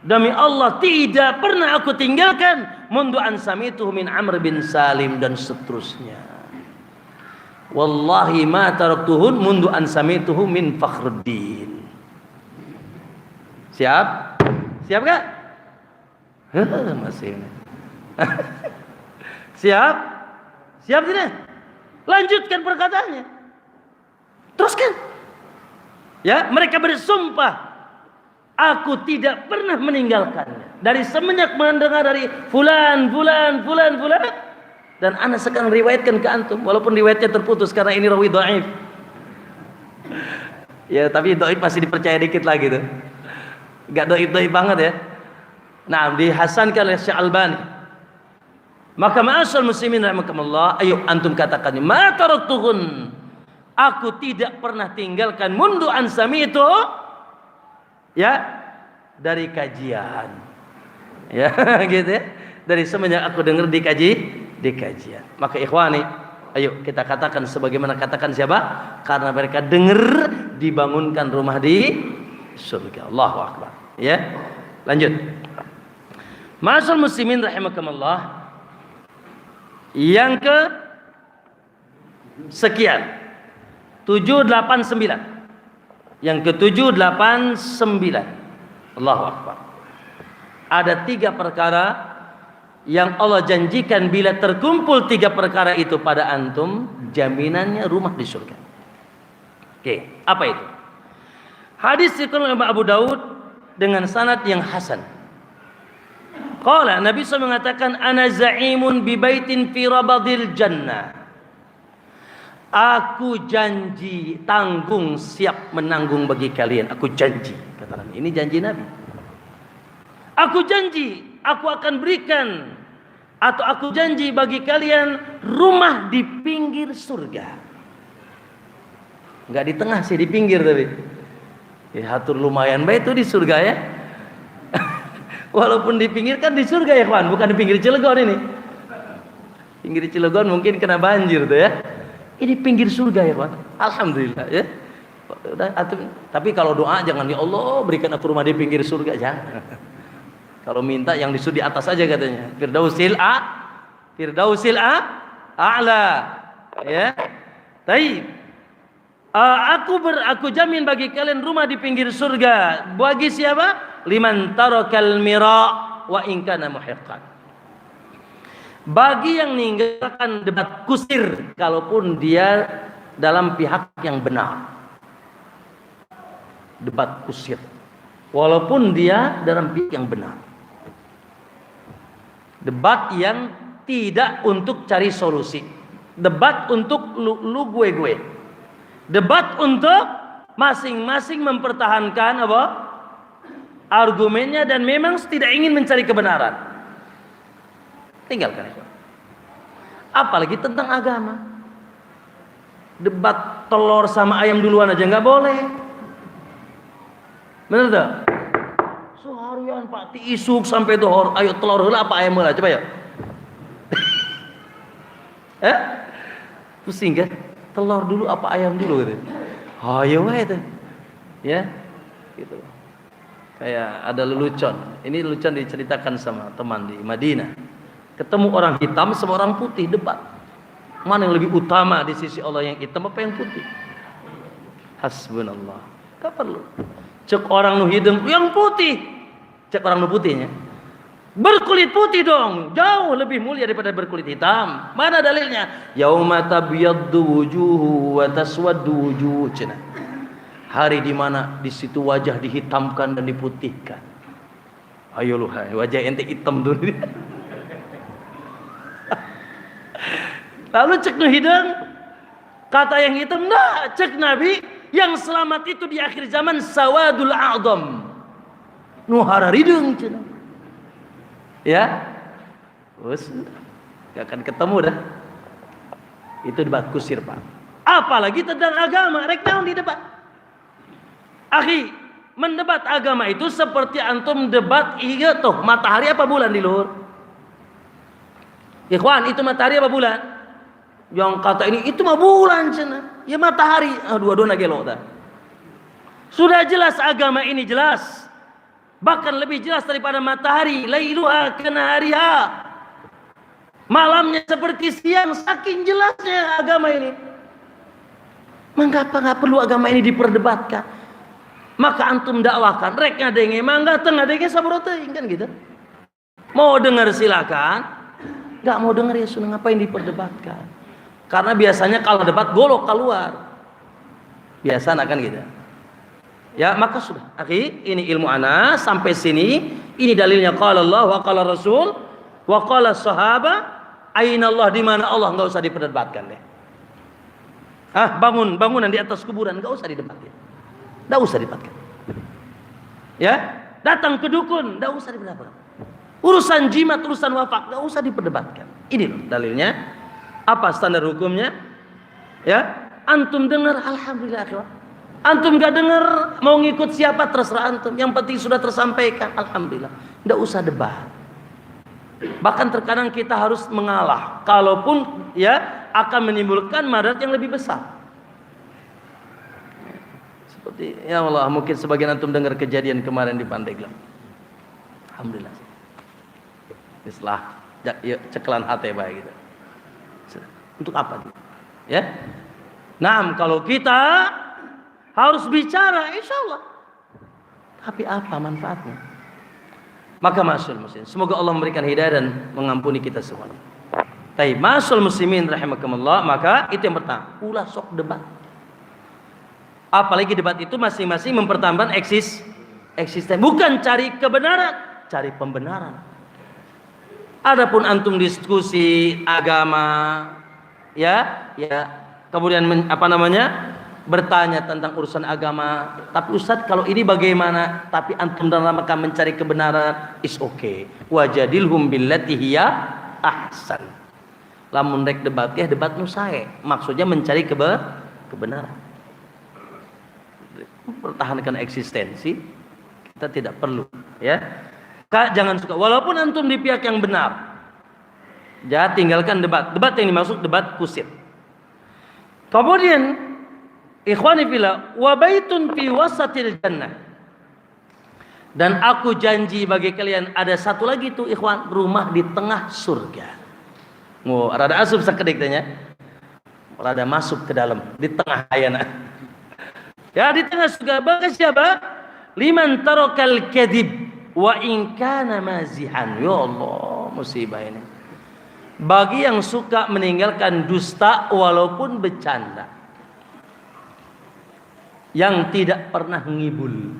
demi Allah tidak pernah aku tinggalkan mundu an samitu min Amr bin Salim, dan seterusnya. Wallahi ma taraktuhun mundu an samituhu min Fakhruddin. Siap? Siap gak? Masih ini. Siap? Siap tidak? Lanjutkan perkataannya. Teruskan. Ya, mereka bersumpah, aku tidak pernah meninggalkannya dari semenjak mendengar dari fulan. Dan ana sekarang riwayatkan ke antum, walaupun riwayatnya terputus karena ini rawi dhaif. Ya, tapi dhaif masih dipercaya dikit lagi tuh. Enggak dhaif banget ya. Nah, dihasankan oleh Syekh Albani. Maka ma'asal muslimin rahimakumullah, ayo antum katakan, ma taraktuhun, aku tidak pernah tinggalkan mundu an samitu, ya, dari kajian, ya gitu ya, dari semenjak aku dengar di kajian. Maka ikhwani, ayo kita katakan sebagaimana katakan siapa? Karena mereka dengar dibangunkan rumah di surga. Allahu akbar. Ya, lanjut. Ma'asyiral muslimin rahimakumullah, yang ke sekian 789, yang ke-789. Allahu akbar. Ada 3 perkara yang Allah janjikan bila terkumpul 3 perkara itu pada antum, jaminannya rumah di surga. Oke, apa itu? Hadis diriwayatkan oleh Abu Daud dengan sanad yang hasan. Qala, Nabi SAW mengatakan, ana za'imun bi baitin fi rabadil jannah. Aku janji, tanggung, siap menanggung bagi kalian. Aku janji, kata Nabi. Ini janji Nabi. Aku janji, aku akan berikan, atau aku janji bagi kalian rumah di pinggir surga. Enggak di tengah sih, di pinggir tapi. Ya, hatur lumayan baik itu di surga ya. Walaupun di pinggir kan di surga ya kawan, bukan di pinggir Cilegon ini. Pinggir Cilegon mungkin kena banjir tuh ya. Ini pinggir surga ya kawan. Alhamdulillah ya. Tapi kalau doa jangan, ya Allah berikan aku rumah di pinggir surga, jangan. Kalau minta yang di atas aja katanya. Firdausil a'la. Ya. Baik. Aku jamin bagi kalian rumah di pinggir surga. Bagi siapa? Liman tarakal mira wa in kana muhiqqan. Bagi yang meninggalkan debat kusir, kalaupun dia dalam pihak yang benar. Debat kusir, walaupun dia dalam pihak yang benar. Debat yang tidak untuk cari solusi. Debat untuk lu gue. Debat untuk masing-masing mempertahankan apa? Argumennya dan memang tidak ingin mencari kebenaran. Tinggalkan itu. Apalagi tentang agama. Debat telur sama ayam duluan aja nggak boleh. Benar tak? Seharian Pak ti isuk sampai dohor, ayo telur heula apa ayam heula coba ya. Pusing kan? Telur dulu apa ayam dulu gitu. Ayo wae itu. Ya. Gitu. Kayak ada lelucon. Ini lelucon diceritakan sama teman di Madinah. Ketemu orang hitam sama orang putih debat. Mana yang lebih utama di sisi Allah, yang hitam apa yang putih? Hasbunallah. Gak perlu. Cek orang nu hidung yang putih. Cek orang nu putihnya. Berkulit putih dong. Jauh lebih mulia daripada berkulit hitam. Mana dalilnya? Yauma tabyaddu wujuhu wa taswaddu wujuh. Hari di mana di situ wajah dihitamkan dan diputihkan. Ayo lu, wajah ente hitam dulu. Lalu cek nu hidung, kata yang hitam, nah cek Nabi, yang selamat itu di akhir zaman sawadul a'dham. Nu hararidung cenah. Ya. Wes gak akan ketemu dah. Itu debat kusir, Pak. Apalagi tentang agama, rek naon di debat. Akhi, mendebat agama itu seperti antum debat iya tuh matahari apa bulan di luhur. Ikhwan, itu matahari apa bulan? Yang kata ini itu mah bulan cenah. Ya matahari, dua-dua gelo dah. Sudah jelas agama ini jelas. Bahkan lebih jelas daripada matahari, lailuha kanahariha. Malamnya seperti siang, saking jelasnya agama ini. Mengapa enggak perlu agama ini diperdebatkan? Maka antum dakwakan, rek ngadenge mangga teu ngadenge sabaraha teuing kan gitu. Mau dengar silakan, enggak mau dengar ya sudah, ngapain diperdebatkan? Karena biasanya kalau debat golok keluar. Biasa kan gitu. Ya, maka sudah. Akhi, ini ilmu ana sampai sini. Ini dalilnya qala Allah wa qala Rasul wa qala sahaba. Aina Allah, di mana Allah, enggak usah diperdebatkan deh. Bangunan di atas kuburan enggak usah didebatin. Enggak usah didebatkan. Ya, datang ke dukun enggak usah diperdebatkan. Urusan jimat, urusan wafak enggak usah diperdebatkan. Ini loh dalilnya. Apa standar hukumnya? Ya, antum dengar alhamdulillah akhirah. Antum gak dengar mau ngikut siapa terserah antum. Yang penting sudah tersampaikan, alhamdulillah. Enggak usah debat. Bahkan terkadang kita harus mengalah, kalaupun ya akan menimbulkan madarat yang lebih besar. Seperti ya Allah, mungkin sebagian antum dengar kejadian kemarin di Pandeglang. Alhamdulillah. Islah ceklan hati baik gitu. Untuk apa? Ya. Nah, kalau kita harus bicara, insya Allah. Tapi apa manfaatnya? Maka ma'asyiral muslimin, semoga Allah memberikan hidayah dan mengampuni kita semua. Baik, ma'asyiral muslimin rahimakumullah, maka itu yang pertama, ulah sok debat. Apalagi debat itu masing-masing mempertahankan eksisten, bukan cari kebenaran, cari pembenaran. Adapun antum diskusi agama, ya, kemudian bertanya tentang urusan agama, tapi Ustaz kalau ini bagaimana? Tapi antum dalam rangka mencari kebenaran, is okay. Wajadilhum billati hiya ahsan. Lamun rek debat ya debat nu sae, maksudnya mencari kebenaran. Pertahankan eksistensi, kita tidak perlu, ya. Kak, jangan suka walaupun antum di pihak yang benar. Jangan tinggalkan debat. Debat yang dimaksud debat kusir. Kemudian ikhwani fillah, wa baitun fi wasatil jannah. Dan aku janji bagi kalian ada satu lagi tuh ikhwan, rumah di tengah surga. Oh, rada asup sakedik tanya. Rada masuk ke dalam, di tengah ayana. Ya, di tengah surga bagi siapa? Liman tarakal kadhib wa in kana mazihan. Ya Allah, musibah ini. bagi yang suka meninggalkan dusta walaupun bercanda, yang tidak pernah ngibul,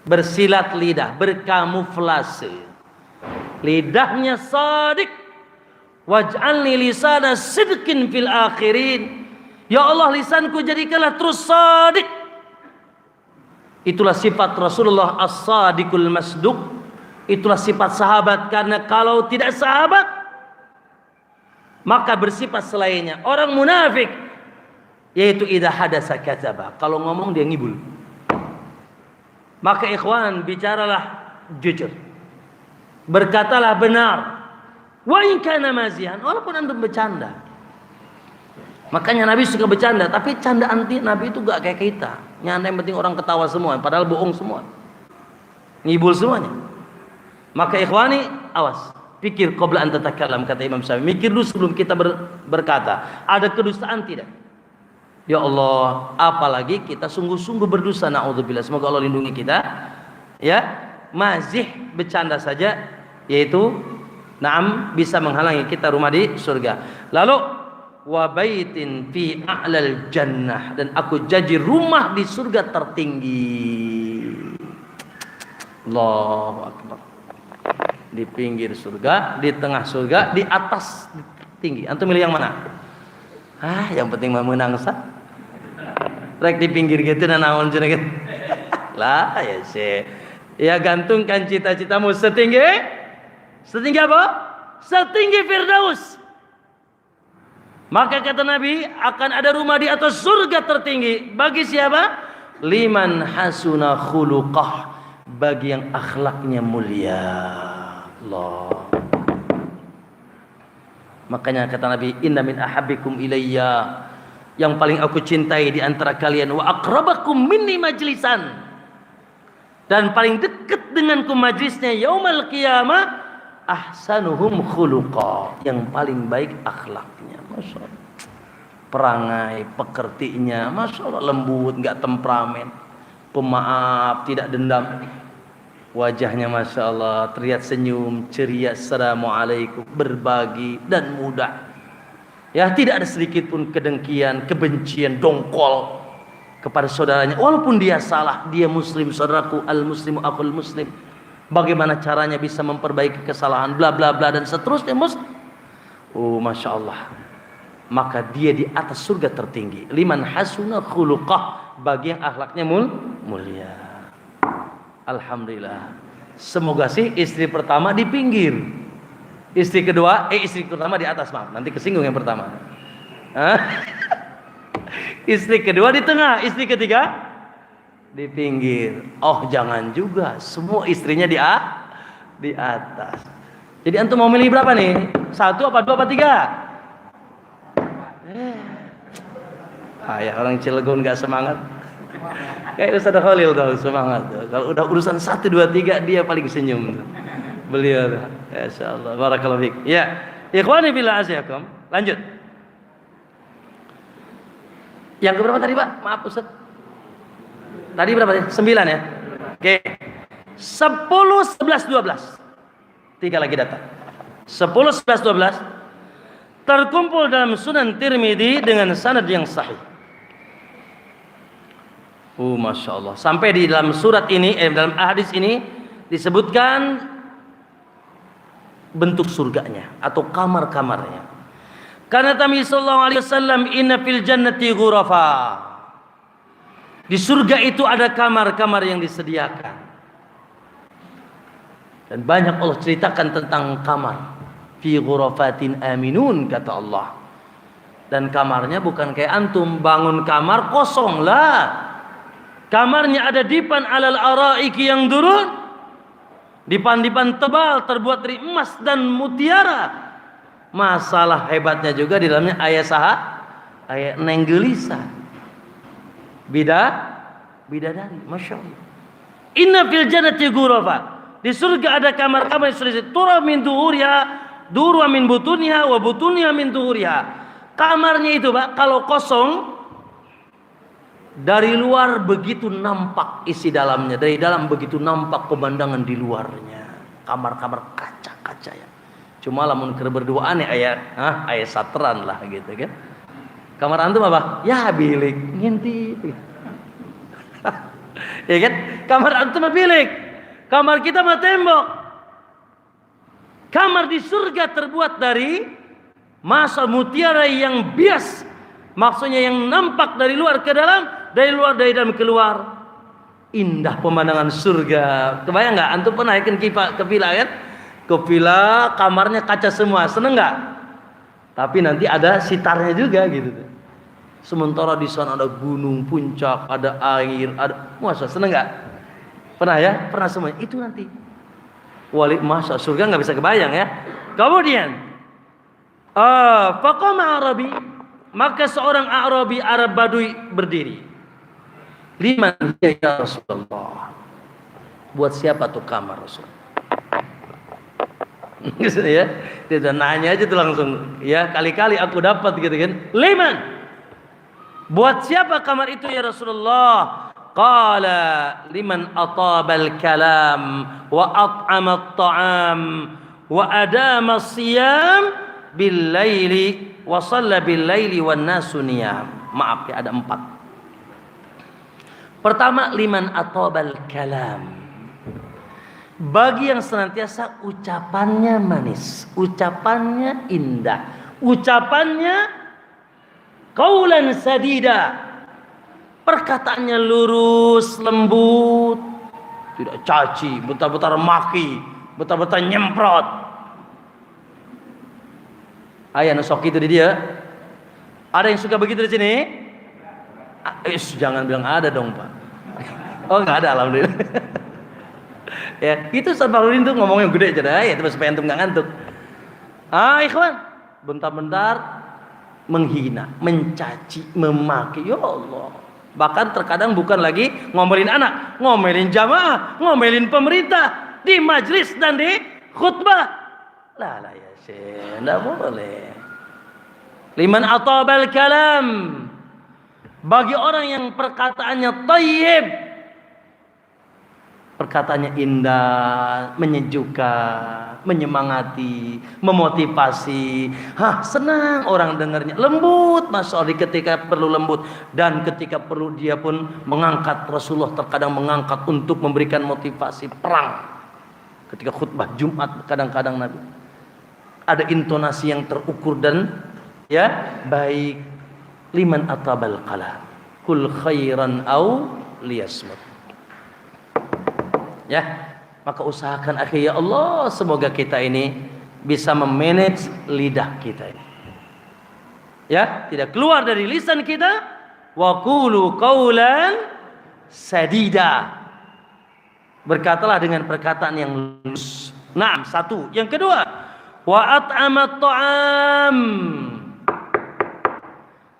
bersilat lidah, berkamuflase, lidahnya shadiq, waj'alni lisana sidqin fil akhirin. Ya Allah, lisanku jadikanlah terus shadiq. Itulah sifat Rasulullah as-sadiqul masduq. Itulah sifat sahabat, karena kalau tidak sahabat maka bersifat selainnya. Orang munafik yaitu idza hadasa kadzaba, kalau ngomong dia ngibul. Maka ikhwan, bicaralah jujur, berkatalah benar, wa in kana mazihan, walaupun antum bercanda. Makanya Nabi suka bercanda, tapi candaan Nabi itu gak kayak kita. Yang penting orang ketawa semua, padahal bohong semua, ngibul semuanya. Maka ikhwani, awas, pikir qabla an tatakallam, kata Imam Syafi'i. Mikir dulu sebelum kita berkata. Ada kedustaan tidak? Ya Allah, apalagi kita sungguh-sungguh berdosa, naudzubillah. Semoga Allah lindungi kita. Ya, mazih, bercanda saja, yaitu bisa menghalangi kita rumah di surga. Lalu wa baitin fi a'lal jannah, dan aku janji rumah di surga tertinggi. Allahu akbar. Di pinggir surga, di tengah surga, di atas tinggi. Antum milih yang mana? Yang penting mah menang sah. Rek di pinggir gitu naon cenah gitu. Lah ya sih. Ya gantungkan cita-citamu setinggi apa? Setinggi Firdaus. Maka kata Nabi, akan ada rumah di atas surga tertinggi. Bagi siapa? Liman hasuna khuluqah, bagi yang akhlaknya mulia. Allah. Makanya kata Nabi, inna min ahabbikum ilayya, yang paling aku cintai di antara kalian, wa aqrabakum minni majlisan, dan paling dekat denganku majlisnya yaumal qiyamah, ahsanuhum khuluqa, yang paling baik akhlaknya. Masya Allah, perangai pekertinya, Masya Allah, lembut, enggak temperamen, pemaaf, tidak dendam. Wajahnya Masya Allah terlihat senyum, ceria, assalamualaikum, berbagi, dan mudah. Ya, tidak ada sedikit pun kedengkian, kebencian, dongkol kepada saudaranya. Walaupun dia salah, dia muslim, saudaraku, al-muslimu akhul muslim. Bagaimana caranya bisa memperbaiki kesalahan, bla bla bla, dan seterusnya. Masya Allah. Maka dia di atas surga tertinggi. Liman hasuna khuluqah, bagi yang akhlaknya mulia. Alhamdulillah. Semoga sih istri pertama di pinggir, istri pertama di atas, maaf, nanti kesinggung yang pertama. Istri kedua di tengah, istri ketiga di pinggir. Oh jangan juga, semua istrinya di atas. Jadi antum mau milih berapa nih? 1 apa 2 apa 3? Ya orang Cilegon gak semangat. Kayak Ustaz Khalil tuh semangat. Kalau udah urusan 1, 2, 3 dia paling senyum. Beliau, insyaallah, barakallahu fiik. Ya, ikhwani billah azyakum. Lanjut. Yang keberapa tadi, Pak? Maaf Ustaz. Tadi berapa ya? 9 ya. Oke. 10, 11, 12. 3 lagi datang. 10, 11, 12 terkumpul dalam Sunan Tirmidzi dengan sanad yang sahih. Masya Allah. Sampai di dalam surat ini, dalam hadis ini disebutkan bentuk surganya atau kamar-kamarnya. Karena Nabi sallallahu alaihi wasallam, inna fil jannati ghurafa. Di surga itu ada kamar-kamar yang disediakan. Dan banyak Allah ceritakan tentang kamar. Fi ghurafatin aminun, kata Allah. Dan kamarnya bukan kayak antum bangun kamar kosong lah. Kamarnya ada dipan alal araiki yang durun, dipan-dipan tebal terbuat dari emas dan mutiara. Masalah hebatnya juga di dalamnya ayat nenggelisa, bidadari, Masya Allah. Inna fil jannati ghurafa, di surga ada kamar-kamar yang sudah turah min duhuriha, durwa min butuniha, wa butuniha min duhuriha. Kamarnya itu, Pak, kalau kosong, dari luar begitu nampak isi dalamnya, dari dalam begitu nampak pemandangan di luarnya. Kamar-kamar kaca-kaca ya. Cuma lamun keur berduaan ya aya sateran lah gitu kan. Kamar antum apa? Ya bilik, ngintip. Ya kan? Kamar antum mah bilik. Kamar kita mah tembok. Kamar di surga terbuat dari masa mutiara yang bias. Maksudnya yang nampak dari luar ke dalam, dari luar dari dalam keluar. Indah pemandangan surga. Kebayang nggak? Antum pernah naikin ke villa kan? Ke villa kamarnya kaca semua, seneng nggak? Tapi nanti ada sitarnya juga gitu. Sementara di sana ada gunung puncak, ada air, ada masa seneng nggak? Pernah ya? Pernah semuanya. Itu nanti. Masa surga nggak bisa kebayang ya. Kemudian, faqama Arabi, maka seorang Arabi Arab Badui berdiri. Liman ya Rasulullah. Buat siapa tuh kamar Rasul? Gitu ya. Dia nanya aja tuh langsung. Ya, kali-kali aku dapat gitu kan. Liman. Buat siapa kamar itu ya Rasulullah? Qala liman atabal kalam wa at'ama at-ta'am wa adama as-siyam bil laili wa shalla bil laili wan nasu niyam. Maaf ya, ada 4. Pertama, liman atabal kalam. Bagi yang senantiasa ucapannya manis, ucapannya indah, ucapannya qaulan sadida. Perkataannya lurus, lembut, tidak caci, betul-betul maki, betul-betul nyemprot. Ayah nusok itu di dia. Ada yang suka begitu di sini? Jangan bilang ada dong Pak. Oh nggak ada, alhamdulillah. Ya itu Ustaz Fahrudin tuh ngomongnya gede aja ya, terus supaya antum nggak ngantuk. Ikhwan, bentar-bentar menghina, mencaci, memaki, ya Allah. Bahkan terkadang bukan lagi ngomelin anak, ngomelin jamaah, ngomelin pemerintah di majlis dan di khutbah. Lah ya Syekh, enggak boleh. Liman atabal kalam. Bagi orang yang perkataannya thayyib, perkataannya indah, menyejukkan, menyemangati, memotivasi. Senang orang dengarnya, lembut, Masya Allah, ketika perlu lembut, dan ketika perlu dia pun mengangkat. Rasulullah terkadang mengangkat untuk memberikan motivasi perang. Ketika khutbah Jumat kadang-kadang Nabi ada intonasi yang terukur dan ya baik. Liman atabal qalam kul khairan au liyasmut. Ya, maka usahakan akhir ya Allah, semoga kita ini bisa memanage lidah kita ini. Ya, tidak keluar dari lisan kita wa qulu qaulan sadida. Berkatalah dengan perkataan yang lurus. Nah, satu. Yang kedua, wa at'amat ta'am.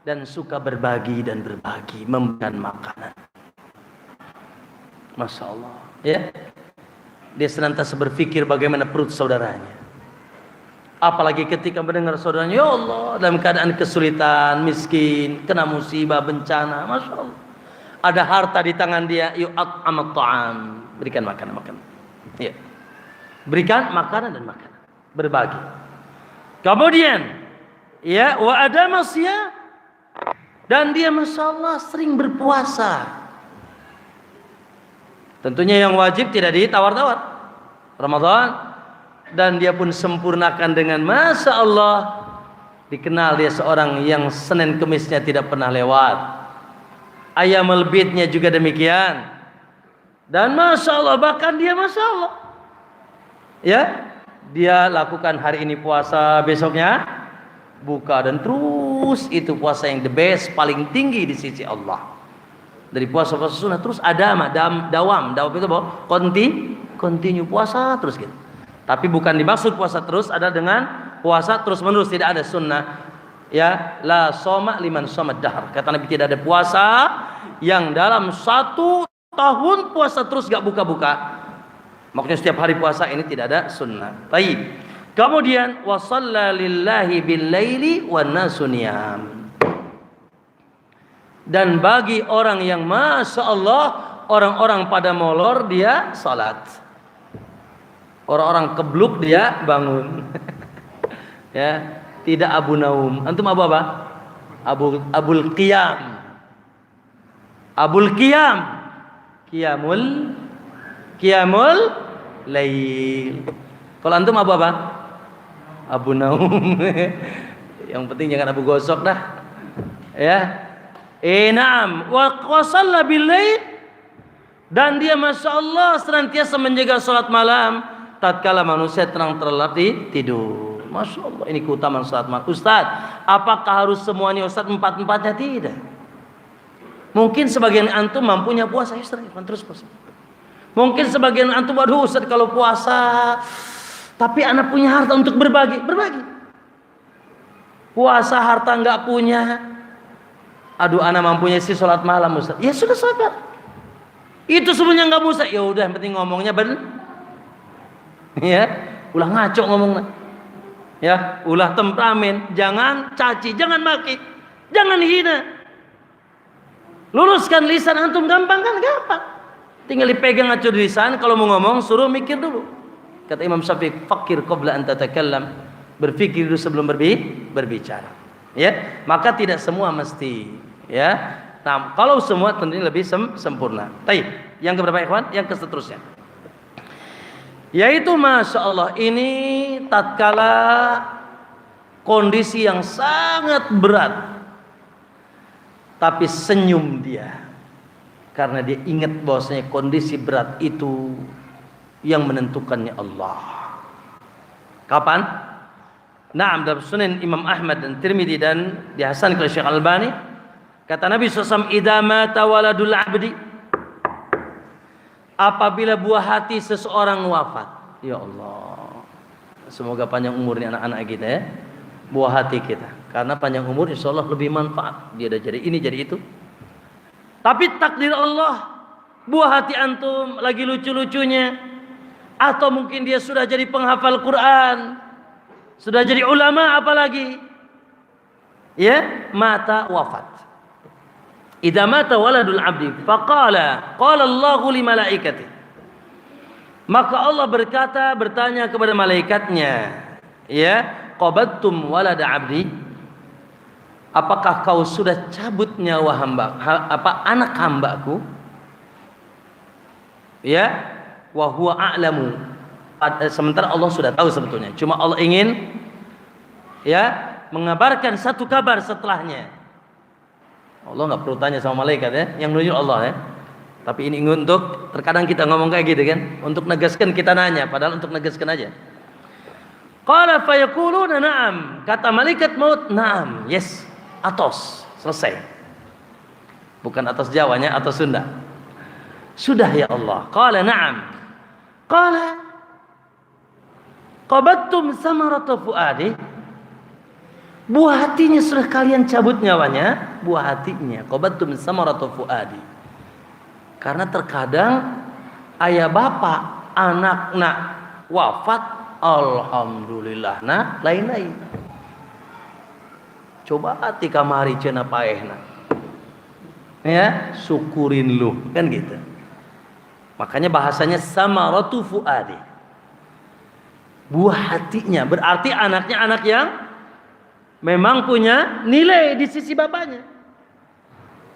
Dan suka berbagi dan berbagi, memberikan makanan. Masya Allah, ya. Dia senantiasa berpikir bagaimana perut saudaranya. Apalagi ketika mendengar saudaranya, ya Allah, dalam keadaan kesulitan, miskin, kena musibah, bencana, Masya Allah. Ada harta di tangan dia, yu'at amat ta'am. Berikan makanan. Ya. Berikan makanan dan makanan. Berbagi. Kemudian, ya, wa ada masya. Dan dia Masya Allah sering berpuasa. Tentunya yang wajib tidak ditawar-tawar Ramadan. Dan dia pun sempurnakan dengan Masya Allah. Dikenal dia seorang yang Senin Kemisnya tidak pernah lewat. Ayamul bidnya juga demikian. Dan Masya Allah, bahkan dia Masya Allah, ya, dia lakukan hari ini puasa, besoknya buka, dan terus itu puasa yang the best, paling tinggi di sisi Allah. Dari puasa-puasa sunnah terus ada dawam itu bahwa continue puasa terus gitu. Tapi bukan dimaksud puasa terus ada dengan puasa terus menerus, tidak ada sunnah. Ya, la soma liman somad dahr. Kata Nabi, tidak ada puasa yang dalam 1 tahun puasa terus gak buka-buka. Makanya setiap hari puasa ini tidak ada sunnah. Baik. Kemudian wa shalla lillahi bil laili wan nasu niyam. Dan bagi orang yang Masya Allah, orang-orang pada molor dia salat. Orang-orang kebluk dia bangun. Ya, tidak Abu Naum. Antum Abu apa? Abul Qiyam. Abul Qiyam. Qiyamul Lail. Kalau antum Abu apa? Abu Naum. Yang penting jangan Abu Gosok dah. Ya. Na'am. Wa shalla bil lail. Dan dia Masya Allah senantiasa menjaga salat malam tatkala manusia terlelap tidur. Masya Allah, ini keutamaan salat malam. Ustaz, apakah harus semuanya Ustaz empat-empatnya? Tidak. Mungkin sebagian antum mampunya puasa terus puasa. Mungkin sebagian antum, waduh Ustaz kalau puasa tapi anak punya harta untuk berbagi. Puasa harta enggak punya. Aduh anak mampunya sih salat malam Ustaz. Ya sudah sabar. Itu sebenarnya enggak bisa. Ya udah yang penting ngomongnya benar. Ya, ulah ngaco ngomongnya. Ya, ulah temperamen, jangan caci, jangan maki, jangan hina. Luruskan lisan antum gampang kan? Gampang. Tinggal dipegang aja di lisan, kalau mau ngomong suruh mikir dulu. Kata Imam Syafi'i, fakir qabla an tatakallam. Berpikir dulu sebelum berbicara. Ya, maka tidak semua mesti, ya. Nah, kalau semua tentunya lebih sempurna. Baik, yang keberapa ikhwan? Yang seterusnya. Yaitu Masya Allah, ini tatkala kondisi yang sangat berat, tapi senyum dia karena dia ingat bahwasanya kondisi berat itu yang menentukannya Allah. Kapan? Naam, dalam Sunan Imam Ahmad dan Tirmidzi dan dihasankan oleh Syekh Albani, kata Nabi SAW, idza mata waladul abdi, apabila buah hati seseorang wafat. Ya Allah, semoga panjang umur nih anak-anak kita ya, buah hati kita. Karena panjang umur insya Allah lebih manfaat. Dia udah jadi ini jadi itu. Tapi takdir Allah, buah hati antum lagi lucu-lucunya, atau mungkin dia sudah jadi penghafal Quran, sudah jadi ulama apalagi, ya, mata wafat. Idza mata waladul abdi faqala qala Allahu li malaikati, maka Allah bertanya kepada malaikatnya, ya, qabattum walada abdi, apakah kau sudah cabut nyawa anak hambaku? Ya, wa huwa a'lamu, sementara Allah sudah tahu sebetulnya, cuma Allah ingin, ya, mengabarkan satu kabar setelahnya. Allah nggak perlu tanya sama malaikat ya, yang nunjuk Allah ya. Tapi ini untuk, terkadang kita ngomong kayak gitu kan, untuk negaskan kita nanya, padahal untuk negaskan aja. Qala fayaquluna na'am, kata malaikat maut, na'am, yes, atos, selesai. Bukan atos Jawanya, atos Sunda. Sudah ya Allah. Qala na'am. Qala qabattum samarata fuadi, buah hatinya sudah kalian cabut nyawanya, buah hatinya. Qabattum samarata fuadi. Karena terkadang ayah bapak anak nak wafat, alhamdulillah nah lain-lain. Coba hati kamari cenah paehna. Ya, syukurin lu kan gitu. Makanya bahasanya samaratu fuadi. Buah hatinya berarti anaknya anak yang memang punya nilai di sisi bapaknya.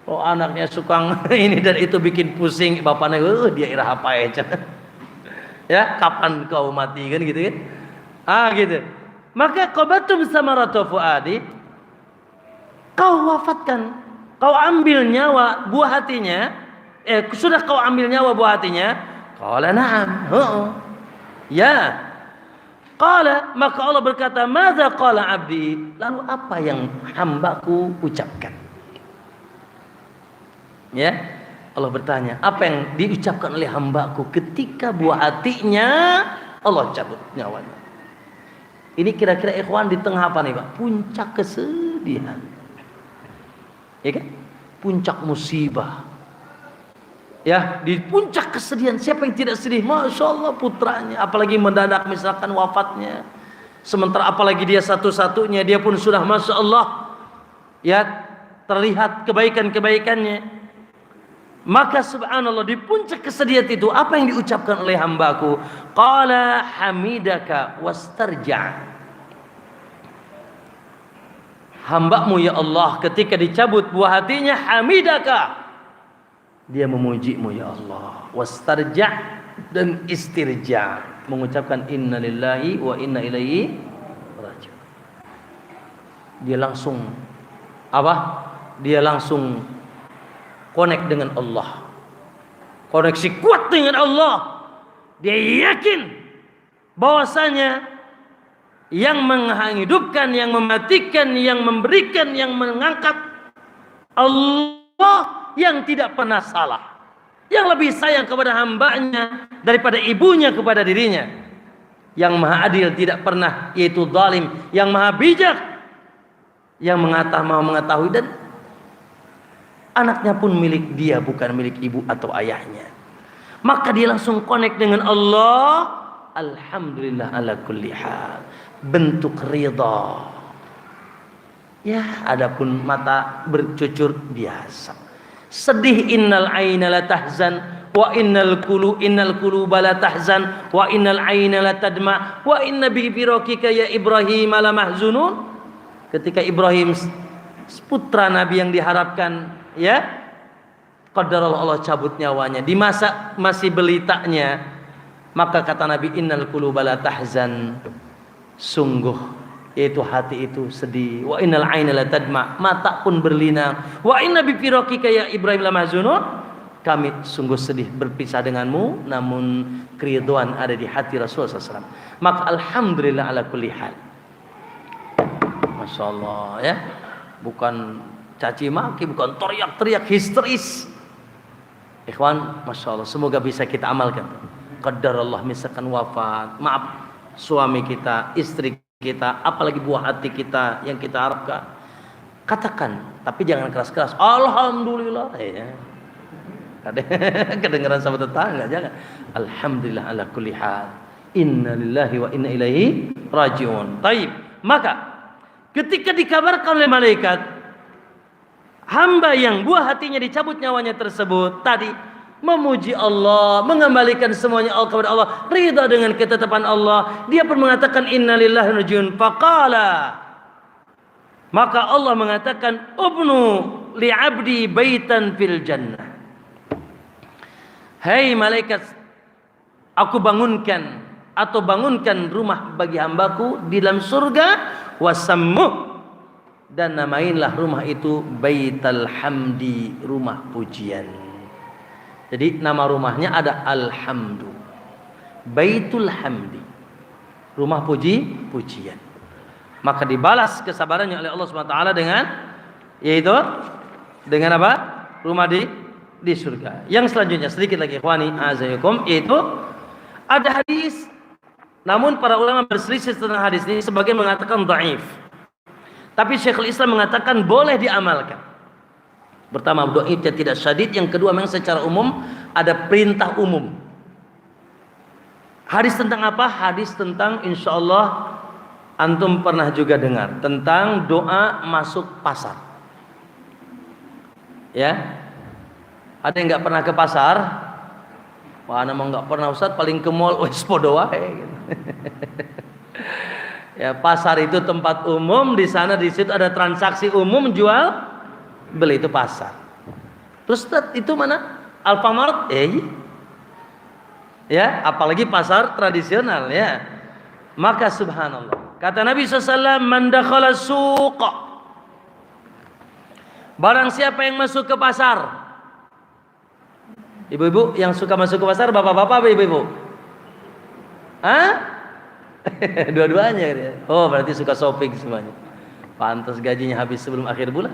Oh anaknya suka ini dan itu bikin pusing bapaknya, dia ira apa aja. Ya, kapan kau mati kan gitu kan? Gitu. Maka qabatum samaratu fuadi, kau wafatkan, kau ambil nyawa buah hatinya. Sudah kau ambil nyawa buah hatinya? Qala na'am. Ya. Qala, maka Allah berkata, madza qala abdi, lalu apa yang hambaku ucapkan? Ya, Allah bertanya, apa yang diucapkan oleh hambaku ketika buah hatinya Allah cabut nyawanya? Ini kira-kira ikhwan di tengah apa nih Pak? Puncak kesedihan, ya kan? Puncak musibah. Ya, di puncak kesedihan, siapa yang tidak sedih? Masya Allah putranya, apalagi mendadak misalkan wafatnya. Sementara apalagi dia satu-satunya, dia pun sudah Masya Allah, ya, terlihat kebaikan-kebaikannya. Maka subhanallah di puncak kesedihan itu apa yang diucapkan oleh hambaku? Qala hamidaka wastarja'. hamba-Mu ya Allah ketika dicabut buah hatinya hamidaka, dia memuji-Mu ya Allah, wastarja dan istirja, mengucapkan inna lillahi wa inna ilaihi raji'un. Dia langsung apa? Dia langsung connect dengan Allah, koneksi kuat dengan Allah. Dia yakin bahwasanya yang menghidupkan, yang mematikan, yang memberikan, yang mengangkat Allah yang tidak pernah salah, yang lebih sayang kepada hambanya daripada ibunya kepada dirinya, yang maha adil, tidak pernah yaitu zalim, yang maha bijak, yang maha mengetahui, dan anaknya pun milik dia, bukan milik ibu atau ayahnya. Maka dia langsung connect dengan Allah. Alhamdulillah ala kulli hal, bentuk ridha. Ya, adapun mata bercucur biasa. Sedih, innal aina la tahzan wa innal quluba la tahzan wa innal aina la tadma wa inna bi firaqika ya Ibrahim la mahzunun. Ketika Ibrahim putra Nabi yang diharapkan, ya, qadarullah Allah cabut nyawanya di masa masih belitanya, maka kata Nabi, innal quluba la tahzan, sungguh yaitu hati itu sedih, wa innal aina la tadma, mata pun berlinang, wa inna bi firaqika ya Ibrahim la mahzunun, kami sungguh sedih berpisah denganmu, namun keridhaan ada di hati Rasulullah SAW. Maka alhamdulillah ala kulli hal. Masya Allah, ya, bukan caci maki, bukan teriak-teriak histeris. Ikhwan, Masya Allah, semoga bisa kita amalkan. Qadar Allah, misalkan wafat, maaf suami kita, istri kita, apalagi buah hati kita yang kita harapkan, katakan, tapi jangan keras-keras. Alhamdulillah, ya. Kedengaran sama tetangga, jangan. Alhamdulillah ala kulli hal. Inna lillahi wa inna ilaihi raji'un. Taib. Maka ketika dikabarkan oleh malaikat, hamba yang buah hatinya dicabut nyawanya tersebut tadi memuji Allah, mengembalikan semuanya kepada Allah, ridha dengan ketetapan Allah, dia pun mengatakan inna lillahi wa inna ilaihi raji'un. Faqala, maka Allah mengatakan, ubnu li 'abdi baitan fil jannah. Hai malaikat, aku bangunkan atau bangunkan rumah bagi hambaku di dalam surga, wasammuh, dan namainlah rumah itu Baitul Hamdi, rumah pujian. Jadi nama rumahnya ada Alhamdu, Baitul Hamdi, rumah pujian. Maka dibalas kesabarannya oleh Allah SWT dengan, yaitu dengan apa? Rumah di surga. Yang selanjutnya sedikit lagi ikhwani azayakum, yaitu ada hadis, namun para ulama berselisih tentang hadis ini, sebagian mengatakan dhaif, tapi Syekhul Islam mengatakan boleh diamalkan. Pertama, dhaifnya tidak syadid. Yang kedua, memang secara umum ada perintah umum. Hadis tentang apa? Hadis tentang, insya Allah antum pernah juga dengar tentang doa masuk pasar. Ya, ada yang nggak pernah ke pasar? Wah, nama nggak pernah Ustaz, paling ke mall, wes podo wae. Ya, pasar itu tempat umum, di sana di situ ada transaksi umum, jual beli, itu pasar. Terus itu mana? Alfamart, ya, apalagi pasar tradisional, ya. Maka subhanallah, kata Nabi SAW, man dakhala suq, barang siapa yang masuk ke pasar. Ibu-ibu yang suka masuk ke pasar, bapak-bapak apa ibu-ibu? Hah? Dua-duanya. Oh, berarti suka shopping semuanya. Pantas gajinya habis sebelum akhir bulan.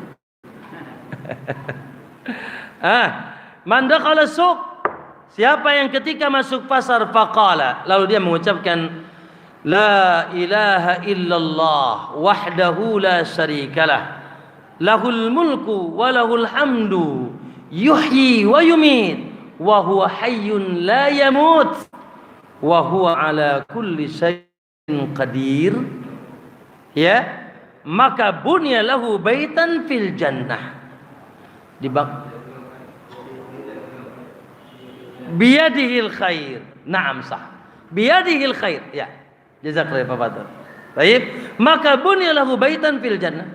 Man dakhala suq, siapa yang ketika masuk pasar faqala, lalu dia mengucapkan la ilaha illallah wahdahu la syarikalah, lahul mulku wa lahul hamdu, yuhyi wa yumit, wa huwa hayyun la yamut, wa huwa ala kulli syai'in qadir, ya, maka bunya lahu baitan fil jannah, biyadihil khair. Naam, sah, biyadihil khair, ya, jazakallahu khairan. Baik, maka bunya lahu baitan fil jannah,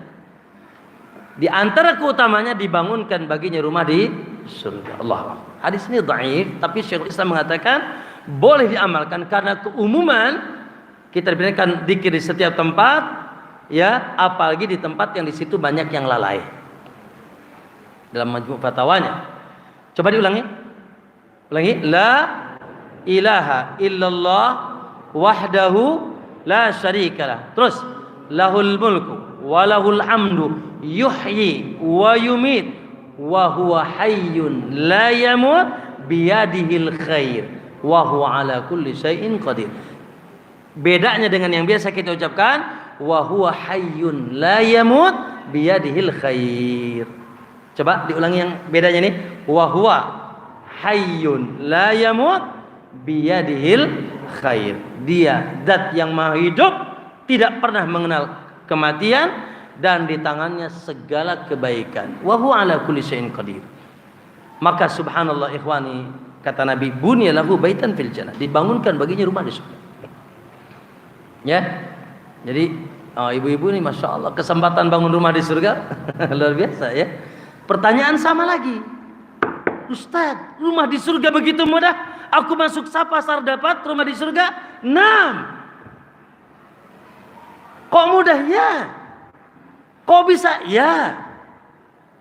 Di antara keutamanya dibangunkan baginya rumah di surga. Allah. Hadis ini dhaif, tapi Syekhul Islam mengatakan boleh diamalkan karena keumuman kita diberikan dzikir di setiap tempat, ya, apalagi di tempat yang di situ banyak yang lalai. Dalam Majmu' Fatawanya. Coba diulangi. Ulangi. La ilaha illallah wahdahu la syarikalah. Terus lahul mulku wa lahul hamdu yuhyi wa yumit wa huwa hayyun la yamut biyadihil khair wa huwa ala kulli syai'in qadir. Bedanya dengan yang biasa kita ucapkan wa huwa hayyun la yamut biyadihil khair. Coba diulangi yang bedanya nih. Wa huwa hayyun la yamut biyadihil khair. Dia zat yang maha hidup, tidak pernah mengenal kematian, dan di tangannya segala kebaikan. Wa huwa ala kulli syai'in qadir. Maka subhanallah ikhwani, kata Nabi, bunya lahu baitan fil jannah, dibangunkan baginya rumah di surga. Ya. Jadi ibu-ibu ini masya Allah kesempatan bangun rumah di surga luar biasa ya. Pertanyaan sama lagi, Ustaz, rumah di surga begitu mudah? Aku masuk Sapasar dapat rumah di surga? 6. Kok mudah? Ya. Kok bisa? Ya.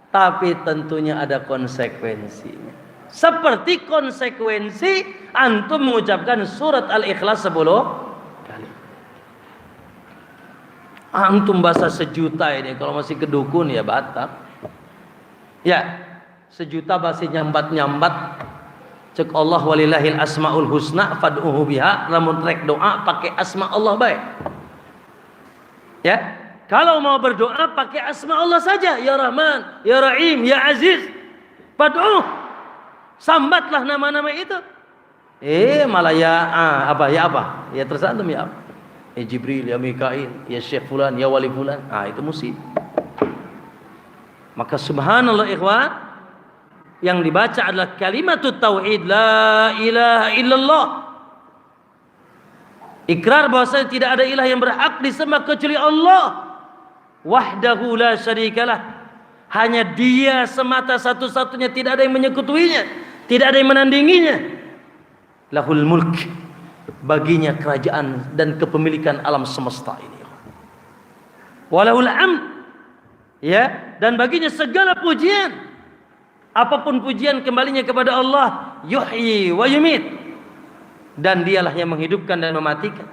Tapi tentunya ada konsekuensinya. Seperti konsekuensi antum mengucapkan surat Al-Ikhlas 10 kali. Antum bahasa sejuta ini, kalau masih kedukun ya Batak. Ya, sejuta bahasa nyambat-nyambat. Cek Allah walillahil asmaul husna fad'uhu biha. Lamun rek doa pakai asma Allah baik. Ya, kalau mau berdoa pakai asma Allah saja, ya Rahman, ya Rahim, ya Aziz. Fad'uh. Sambatlah nama-nama itu. Malah ya apa? Ya terserah antum ya apa? Ya Jibril, ya Mikail, ya Syekh fulan, ya wali fulan. Itu musibah. Maka subhanallah ikhwan, yang dibaca adalah kalimatut tauhid la ilaha illallah. Ikrar bahwasanya tidak ada ilah yang berhak disembah kecuali Allah. Wahdahu la syarikalah. Hanya Dia semata satu-satunya, tidak ada yang menyekutuinya, tidak ada yang menandinginya. Lahul mulk, baginya kerajaan dan kepemilikan alam semesta ini. Walahul hamd, ya, dan baginya segala pujian. Apapun pujian kembalinya kepada Allah. Yuhyi wa yumit, dan dialah yang menghidupkan dan mematikan.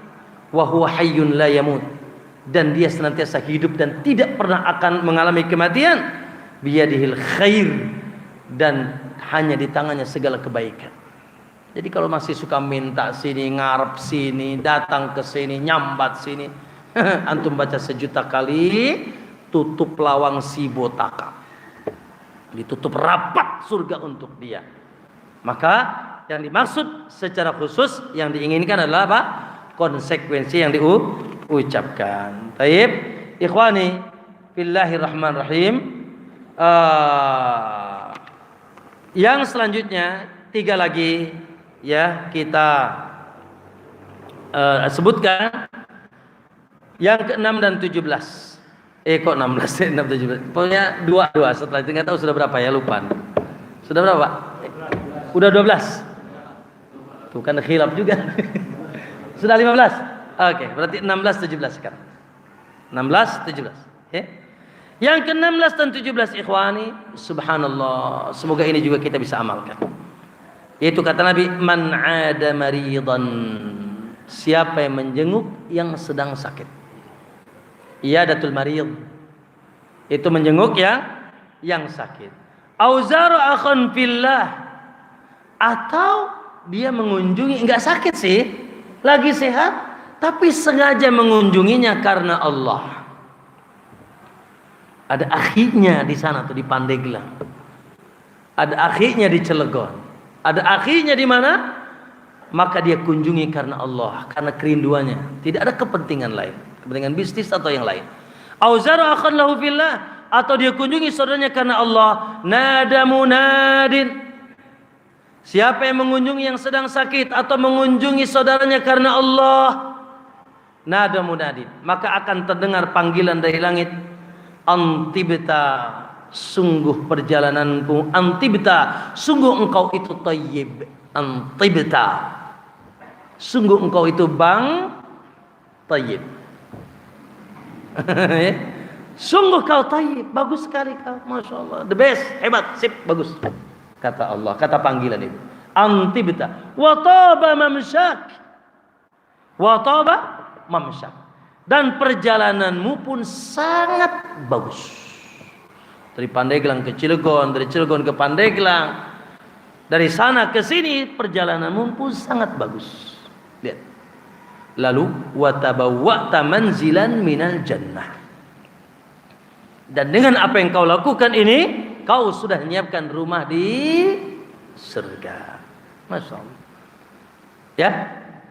Wa huwa hayyun la yamut, dan dia senantiasa hidup dan tidak pernah akan mengalami kematian. Biyadihil khair, dan hanya di tangannya segala kebaikan. Jadi kalau masih suka minta sini, ngarep sini, datang ke sini, nyambat sini, antum baca sejuta kali, tutup lawang si botaka, ditutup rapat surga untuk dia. Maka yang dimaksud secara khusus yang diinginkan adalah apa? Konsekuensi yang diucapkan. Taib, ikhwani Bismillahirrahmanirrahim. Yang selanjutnya 3 lagi ya kita sebutkan, yang ke-6 dan 17. Kok 16, 6, 17. Pokoknya 2 setelah itu nggak tahu sudah berapa ya, lupa. Sudah berapa? Udah 12. Tuh kan khilaf juga. Sudah 15. Oke, berarti 16 17 sekarang. 16 17. Ya. Yang ke-16 dan 17 ikhwani, subhanallah, semoga ini juga kita bisa amalkan. Yaitu kata Nabi, man 'ada maridan, siapa yang menjenguk yang sedang sakit. Iyadatul marid, itu menjenguk yang sakit. Auzara akhan fillah, atau dia mengunjungi, enggak sakit sih, lagi sehat, tapi sengaja mengunjunginya karena Allah. Ada akhinya di sana tuh di Pandeglang, ada akhinya di Cilegon, ada akhinya di mana, maka dia kunjungi karena Allah, karena kerinduannya, tidak ada kepentingan lain, kepentingan bisnis atau yang lain. Auzara akhan lahu fillah, atau dia kunjungi saudaranya karena Allah. Nada munadin, siapa yang mengunjungi yang sedang sakit atau mengunjungi saudaranya karena Allah, nada munadin, maka akan terdengar panggilan dari langit. antibta, sungguh perjalananku, antibta, sungguh engkau itu thayyib, antibta, sungguh engkau itu bang thayyib. Sungguh kau thayyib, bagus sekali kau, masya Allah, the best, hebat, sip, bagus, kata Allah, kata panggilan itu. Antibta, wa taba mamsyak, wa taba mamsyak, dan perjalananmu pun sangat bagus. Dari Pandeglang ke Cilegon, dari Cilegon ke Pandeglang, dari sana ke sini perjalananmu pun sangat bagus. Lihat. Lalu wa tabawwa'ta manzilan minal jannah. Dan dengan apa yang kau lakukan ini, kau sudah menyiapkan rumah di surga. Masya Allah. Ya,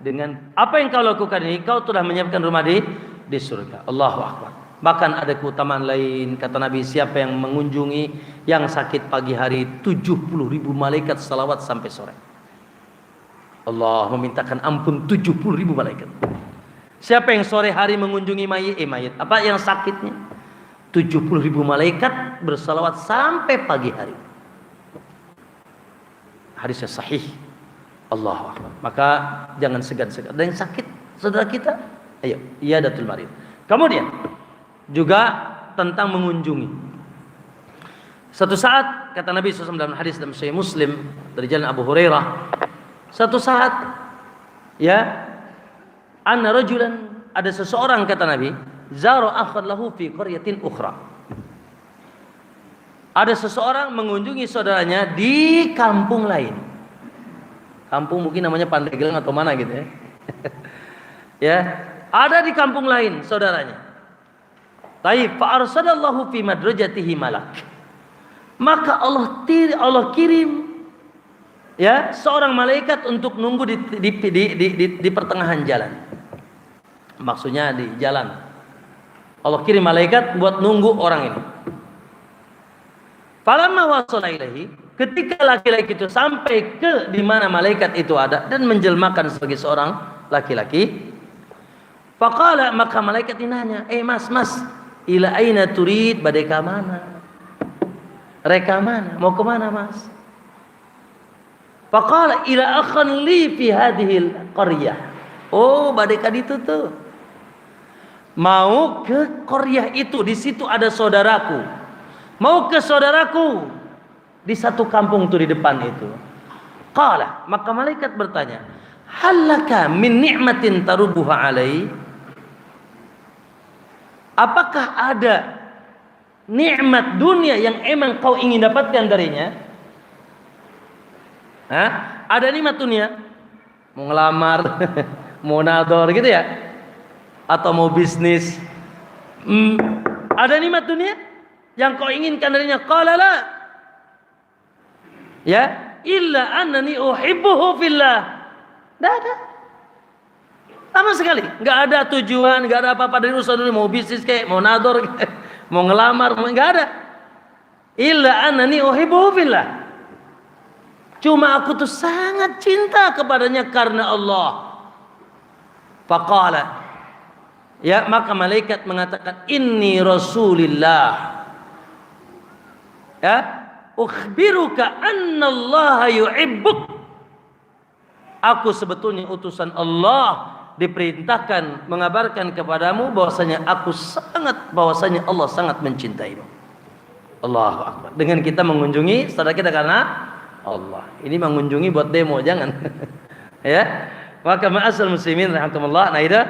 dengan apa yang kau lakukan ini, kau telah menyiapkan rumah di surga. Allahu Akbar. Bahkan ada keutamaan lain, kata Nabi, siapa yang mengunjungi yang sakit pagi hari, 70.000 malaikat salawat sampai sore. Allah memintakan ampun 70.000 malaikat. Siapa yang sore hari mengunjungi mayit, apa yang sakitnya, 70.000 malaikat bersalawat sampai pagi hari. Hadisnya sahih. Allahu Akbar. Maka jangan segan-segan. Ada yang sakit saudara kita, ayo iyadatul marid. Kemudian juga tentang mengunjungi. Satu saat kata Nabi SAW dalam hadis dalam Sahih Muslim dari jalan Abu Hurairah, satu saat ya, anna rajulan, ada seseorang kata Nabi, zara akhan lahu fi qaryatin ukhra. Ada seseorang mengunjungi saudaranya di kampung lain. Kampung mungkin namanya Pandeglang atau mana gitu ya. Ya, ada di kampung lain saudaranya. Taib fa arsalallahu fi madrajatihi malak. Maka Allah kirim ya seorang malaikat untuk nunggu di pertengahan jalan. Maksudnya di jalan. Allah kirim malaikat buat nunggu orang ini. Falamma wasala ilaihi, ketika laki-laki itu sampai ke di mana malaikat itu ada dan menjelmakan sebagai seorang laki-laki, faqala, maka malaikat ini nanya, mas, ila aina turid, badai ka mana? Reka mana? Mau ke mana, mas? Faqala ila akhan li fi hadhil qaryah. Oh, badai ka ditu tuh. Mau ke qaryah itu, di situ ada saudaraku. Mau ke saudaraku di satu kampung tuh di depan itu. Qala, maka malaikat bertanya, halaka min ni'matin tarubuha alai? Apakah ada nikmat dunia yang emang kau ingin dapatkan darinya? Hah? Ada nikmat dunia? Mau ngelamar, mau nador gitu ya? Atau mau bisnis? Ada nikmat dunia yang kau inginkan darinya? Qala la. Ya, illa annani uhibbuhu fillah. Tidak ada. Sama sekali, nggak ada tujuan, nggak ada apa-apa dari usaha dulu, mau bisnis kayak, mau nador, mau ngelamar, nggak ada. Illa annani uhibbuhu fillah. Cuma aku tuh sangat cinta kepadanya karena Allah. Faqala, ya, maka malaikat mengatakan, inni rasulillah. Ya, ukhbiruka anna Allah yuhibbuk. Aku sebetulnya utusan Allah, diperintahkan mengabarkan kepadamu bahwasanya Allah sangat mencintaimu. Allahu Akbar. Dengan kita mengunjungi saudara kita karena Allah. Ini mengunjungi buat demo, jangan. Ya. Maka ma'asal muslimin rahimakumullah. Nah, itu.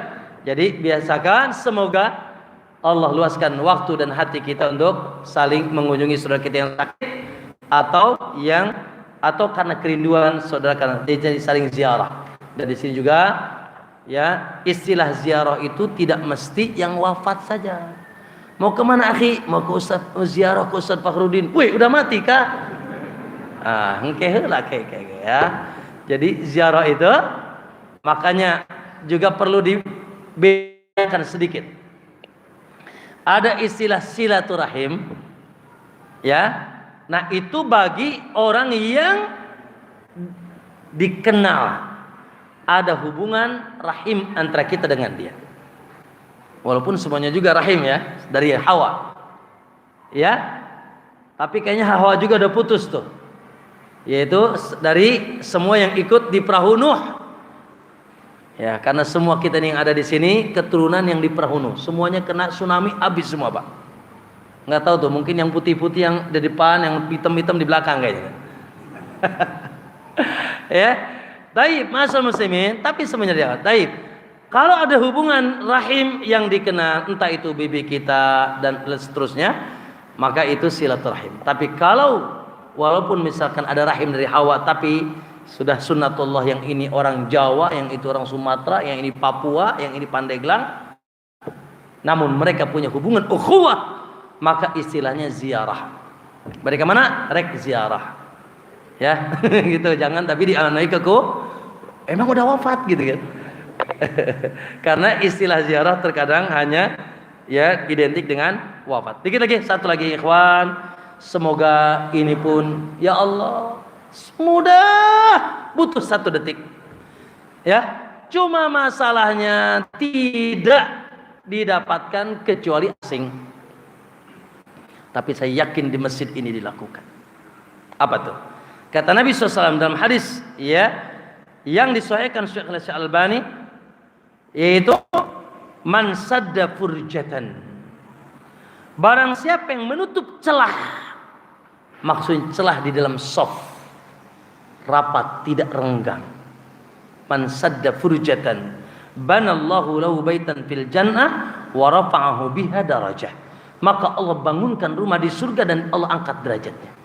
Jadi biasakan, semoga Allah luaskan waktu dan hati kita untuk saling mengunjungi saudara kita yang sakit atau karena kerinduan saudara, karena jadi saling ziarah. Dan di sini juga ya, istilah ziarah itu tidak mesti yang wafat saja. Mau kemana akhi? Mau ke Ustaz, ziarah ke Ustaz Fakhrudin. Wih, udah mati kah? Engkeh lah kayak ya. Jadi ziarah itu makanya juga perlu dibedakan sedikit. Ada istilah silaturahim, ya. Nah, itu bagi orang yang dikenal ada hubungan rahim antara kita dengan dia. Walaupun semuanya juga rahim ya, dari Hawa. Ya. Tapi kayaknya Hawa juga udah putus tuh. Yaitu dari semua yang ikut di perahu Nuh. Ya, karena semua kita yang ada di sini keturunan yang di perahu Nuh. Semuanya kena tsunami, habis semua, Pak. Nggak tahu tuh, mungkin yang putih-putih yang di depan, yang hitam-hitam di belakang kayaknya. Ya. Taib, masal muslimin, tapi sebenarnya taib. Kalau ada hubungan rahim yang dikenal, entah itu bibi kita dan seterusnya, maka itu silaturahim. Tapi kalau walaupun misalkan ada rahim dari Hawa, tapi sudah sunnatullah, yang ini orang Jawa, yang itu orang Sumatera, yang ini Papua, yang ini Pandeglang, namun mereka punya hubungan ukhuwah, maka istilahnya ziarah. Mereka mana? Rek ziarah. Ya, gitu. Jangan tapi dianai keku, emang udah wafat gitu kan. Karena istilah ziarah terkadang hanya ya identik dengan wafat. Dikit lagi, satu lagi ikhwan. Semoga ini pun ya Allah mudah, butuh 1 detik. Ya, cuma masalahnya tidak didapatkan kecuali asing. Tapi saya yakin di masjid ini dilakukan. Apa tuh? Kata Nabi SAW dalam hadis ya yang disahihkan Syekh Al-Albani, yaitu man sadda furjatan, barang siapa yang menutup celah, maksudnya celah di dalam shaf, rapat tidak renggang. Man sadda furjatan banallahu lahu baitan fil jannah wa rafa'ahu biha darajah, maka Allah bangunkan rumah di surga dan Allah angkat derajatnya.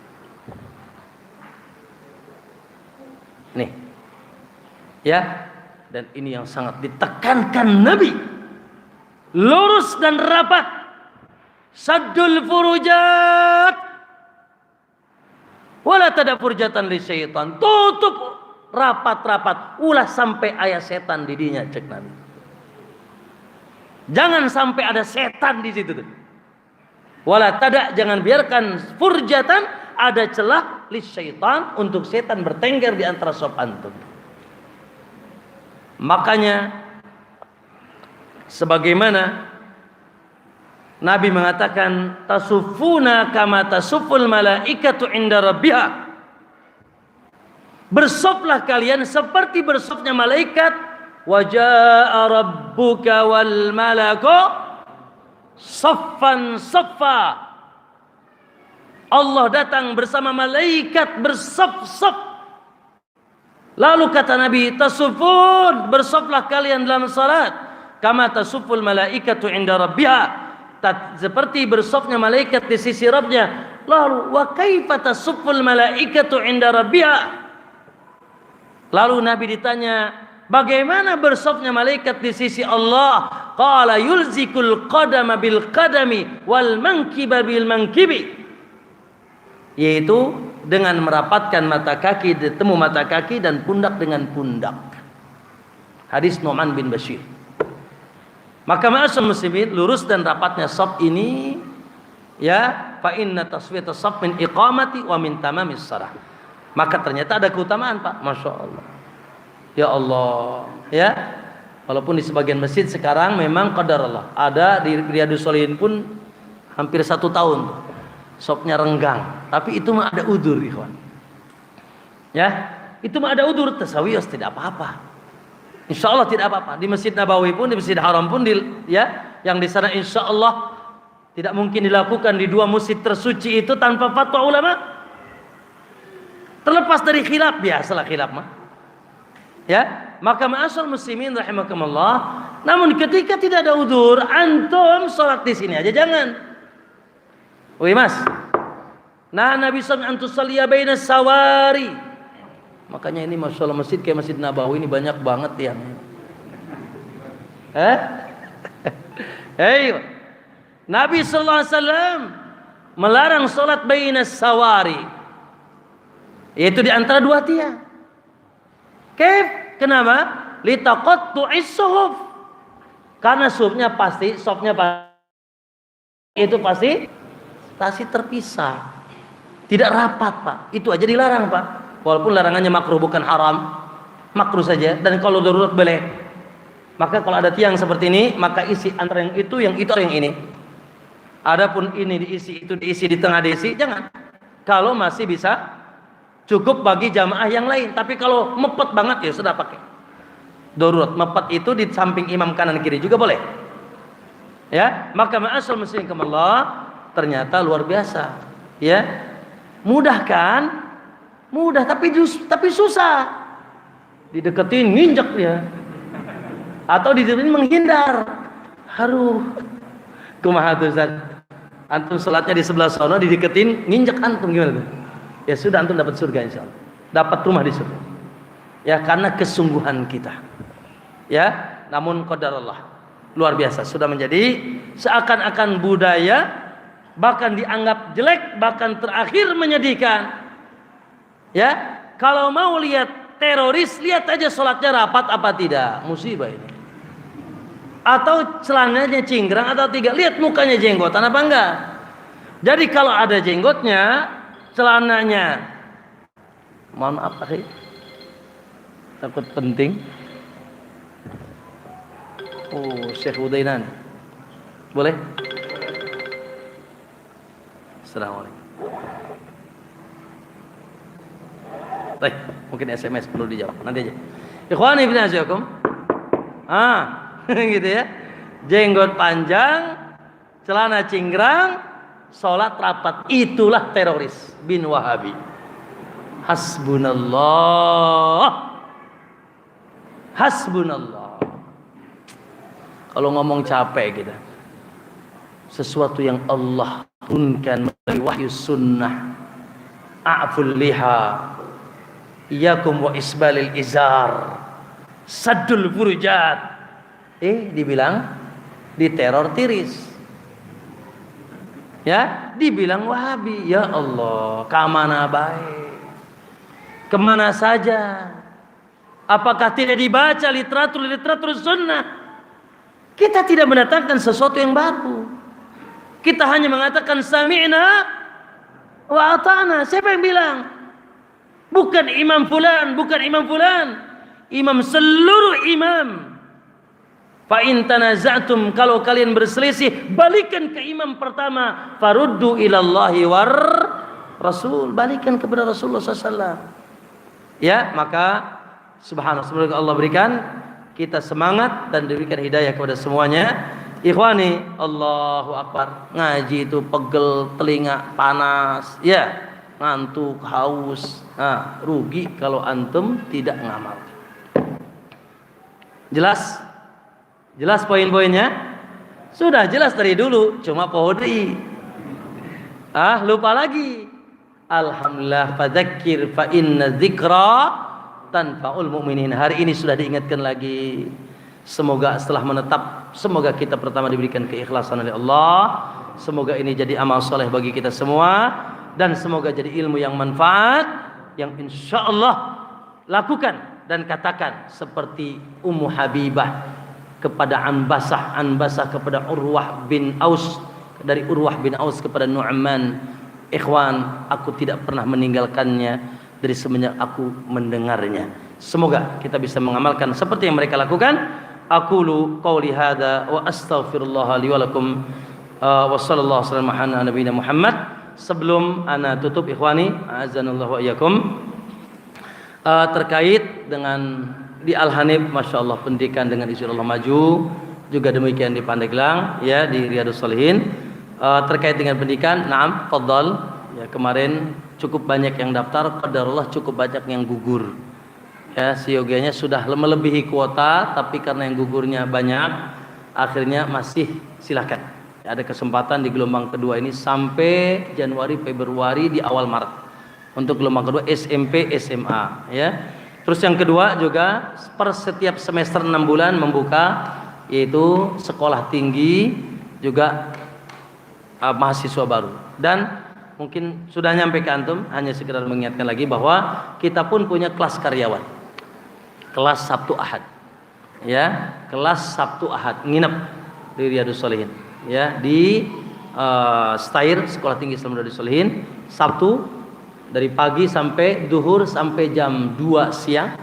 Nih ya, dan ini yang sangat ditekankan Nabi, lurus dan rapat, saddul furujat wala tada furjatan li syaitan, tutup rapat-rapat, ulah sampai ayat setan di dinya, cek Nabi. Jangan sampai ada setan di situ tuh. Wala tada, jangan biarkan furjatan, ada celah li syaitan, untuk setan bertengger di antara saf antum. Makanya sebagaimana Nabi mengatakan, tasufuna kama tasuful malaikatu inda rabbiha, bersoflah kalian seperti bersofnya malaikat. Wa jaa rabbuka wal malaku saffan saffa, Allah datang bersama malaikat bersaf-saf. Lalu kata Nabi, tasufun, bersaflah kalian dalam salat, kama tasuful malaikatu inda rabbiha, seperti bersafnya malaikat di sisi Rabbnya. Lalu wa kaifa tasuful malaikatu inda rabbiha, lalu Nabi ditanya, bagaimana bersafnya malaikat di sisi Allah? Qala yulzikul qadama bil qadami wal mankiba bil mankibi, yaitu dengan merapatkan mata kaki, bertemu mata kaki, dan pundak dengan pundak. Hadis Nu'man bin Bashir. Maka ma'asyiral muslimin, lurus dan rapatnya shaf ini ya, fa inna taswiyata shaf min iqamati wa min tamamis shalah. Maka ternyata ada keutamaan, Pak. Masya Allah. Ya Allah, ya. Walaupun di sebagian masjid sekarang memang qadar Allah, ada di Riyadhus Shalihin pun hampir 1 tahun shafnya renggang, tapi itu mah ada udur, ikhwan. Ya, itu mah ada udur, tasawiyus tidak apa-apa. Insya Allah tidak apa-apa. Di Masjid Nabawi pun, di Masjid Haram pun, ya, yang di sana insya Allah tidak mungkin dilakukan di 2 masjid tersuci itu tanpa fatwa ulama. Terlepas dari khilaf, biasalah khilaf mah. Ya, maka ma'asyiral muslimin rahimakumullah, namun ketika tidak ada udur, antum salat di sini aja jangan. Woi mas, nah Nabi SAW antusalliya baina sawari. Makanya ini masya Allah masjid kayak Masjid Nabawi ini banyak banget ya. Hei, Nabi SAW melarang salat baina sawari, yaitu di antara 2 tiang. Kenapa? Litaqattu'is suhuf, karena suhufnya pasti, itu pasti terpisah, tidak rapat, Pak. Itu aja dilarang, Pak. Walaupun larangannya makruh, bukan haram, makruh saja. Dan kalau darurat boleh. Maka kalau ada tiang seperti ini, maka isi antara yang itu yang ini. Adapun ini diisi, itu diisi, di tengah diisi, jangan. Kalau masih bisa cukup bagi jamaah yang lain. Tapi kalau mepet banget ya sudah pakai darurat. Mepet itu di samping imam kanan kiri juga boleh. Ya, maka ma'asal muslimin Allah ternyata luar biasa. Ya, mudah kan? Mudah tapi susah. Dideketin nginjek dia. Atau dideketin menghindar. Haruh. Kumaha tuh Ustaz? Antum salatnya di sebelah sono dideketin nginjek antum gimana tuh? Ya sudah, antum dapat surga insyaallah. Dapat rumah di surga. Ya, karena kesungguhan kita. Ya, namun qadarullah. Luar biasa, sudah menjadi seakan-akan budaya, bahkan dianggap jelek, bahkan terakhir menyedihkan. Ya, kalau mau lihat teroris, lihat aja sholatnya rapat apa tidak. Musibah ini. Atau celananya cingkrang atau tidak, lihat mukanya jenggotan apa enggak. Jadi kalau ada jenggotnya, celananya, mohon maaf akhi, takut penting. Oh, Syekh Udainan, boleh? Assalamualaikum. Baik, mungkin SMS perlu dijawab nanti aja. Ikhwani ibn azakum, gitu ya, jenggot panjang, celana cingkrang, sholat rapat, itulah teroris bin Wahabi. Hasbunallah, hasbunallah. Kalau ngomong capek kita, sesuatu yang Allah turunkan melalui wahyu sunnah, a'ful liha, iyakum wa isbalil izar, saddul furujat, dibilang diteror tiris. Ya, dibilang Wahabi. Ya Allah, kemana baik? Kemana saja? Apakah tidak dibaca literatur sunnah? Kita tidak mendatangkan sesuatu yang baru. Kita hanya mengatakan sami'na wa ata'na. Siapa yang bilang? Bukan imam fulan, bukan imam fulan. Imam, seluruh imam. Fa in tanaza'tum, kalau kalian berselisih, balikan ke imam pertama. Faruddu ilallahi war rasul, balikan kepada Rasulullah SAW. Ya, maka subhanallah, semoga Allah berikan kita semangat dan diberikan hidayah kepada semuanya. Ikhwani, Allahu Akbar. Ngaji itu pegel, telinga panas, ya, ngantuk, haus. Rugi kalau antum tidak ngamal. Jelas? Jelas poin-poinnya? Sudah jelas dari dulu, cuma pohodi. Lupa lagi. Alhamdulillah, fadzakir fa inna dzikra tanfa'ul mu'minin. Hari ini sudah diingatkan lagi. Semoga setelah menetap, semoga kita pertama diberikan keikhlasan oleh Allah. Semoga ini jadi amal soleh bagi kita semua, dan semoga jadi ilmu yang manfaat, yang insya Allah lakukan dan katakan seperti Ummu Habibah kepada Anbasah kepada Urwah bin Aus, dari Urwah bin Aus kepada Nu'man. Ikhwan, aku tidak pernah meninggalkannya dari semenjak aku mendengarnya. Semoga kita bisa mengamalkan seperti yang mereka lakukan. Aqulu qauli hadza wa astaghfirullah li wa lakum wa sallallahu alaihi ala nabiyina Muhammad. Sebelum ana tutup, ikhwani, azanallahu wa iyyakum, terkait dengan di Al-Hanif, Masya Allah, pendidikan dengan izin Allah maju. Juga demikian di Pandeglang, ya, di Riyadhus Shalihin. Terkait dengan pendidikan, na'am, fadhal. Ya, kemarin cukup banyak yang daftar, qadarullah cukup banyak yang gugur. Ya, siogianya sudah melebihi kuota, tapi karena yang gugurnya banyak, akhirnya masih silakan. Ya, ada kesempatan di gelombang kedua ini sampai Januari, Februari, di awal Maret. Untuk gelombang kedua SMP, SMA, ya. Terus yang kedua juga per setiap semester 6 bulan membuka, yaitu sekolah tinggi juga mahasiswa baru. Dan mungkin sudah nyampe ke antum, hanya sekedar mengingatkan lagi bahwa kita pun punya kelas karyawan, kelas Sabtu Ahad, ya, kelas Sabtu Ahad nginep di Riyadhus Shalihin, ya, di Stair Sekolah Tinggi Islam Riyadhus Shalihin. Sabtu dari pagi sampai duhur, sampai jam 2 siang,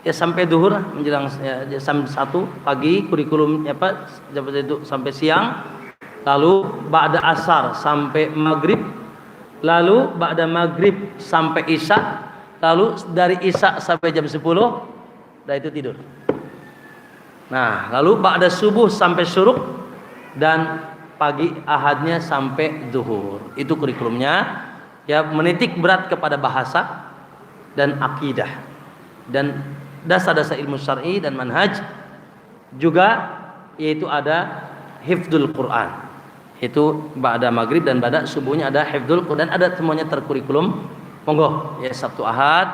ya, sampai duhur menjelang jam 1 pagi kurikulumnya jam itu sampai siang. lalu ba'da asar sampai maghrib, lalu ba'da maghrib sampai isya, lalu dari isya sampai jam 10, dah itu tidur. Nah, lalu ba'da subuh sampai syuruk, dan pagi ahadnya sampai zuhur. Itu kurikulumnya. Ya, menitik berat kepada bahasa dan akidah dan dasar-dasar ilmu syar'i dan manhaj, juga yaitu ada hifdzul Quran. Itu ba'da maghrib dan ba'da subuhnya ada hifdzul Quran, ada semuanya terkurikulum. Monggo ya, Sabtu Ahad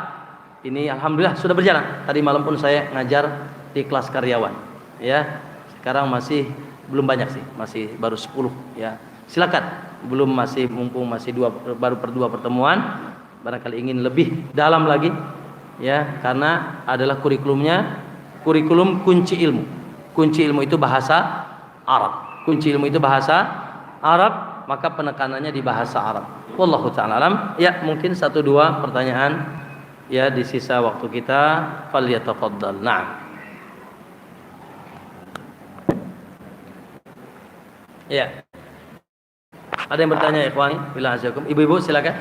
ini alhamdulillah sudah berjalan. Tadi malam pun saya ngajar di kelas karyawan. Ya, sekarang masih belum banyak sih, masih baru 10 ya. Silakan, mumpung masih baru dua pertemuan, barangkali ingin lebih dalam lagi ya, karena adalah kurikulum kunci ilmu. Kunci ilmu itu bahasa Arab. Kunci ilmu itu bahasa Arab, maka penekanannya di bahasa Arab. Wallahu ta'ala alam. Ya, mungkin 1-2 pertanyaan ya di sisa waktu kita. Falyatafaddal. Na'am. Ya. Ada yang bertanya, ikhwani? Bila azakum. Ibu-ibu silakan.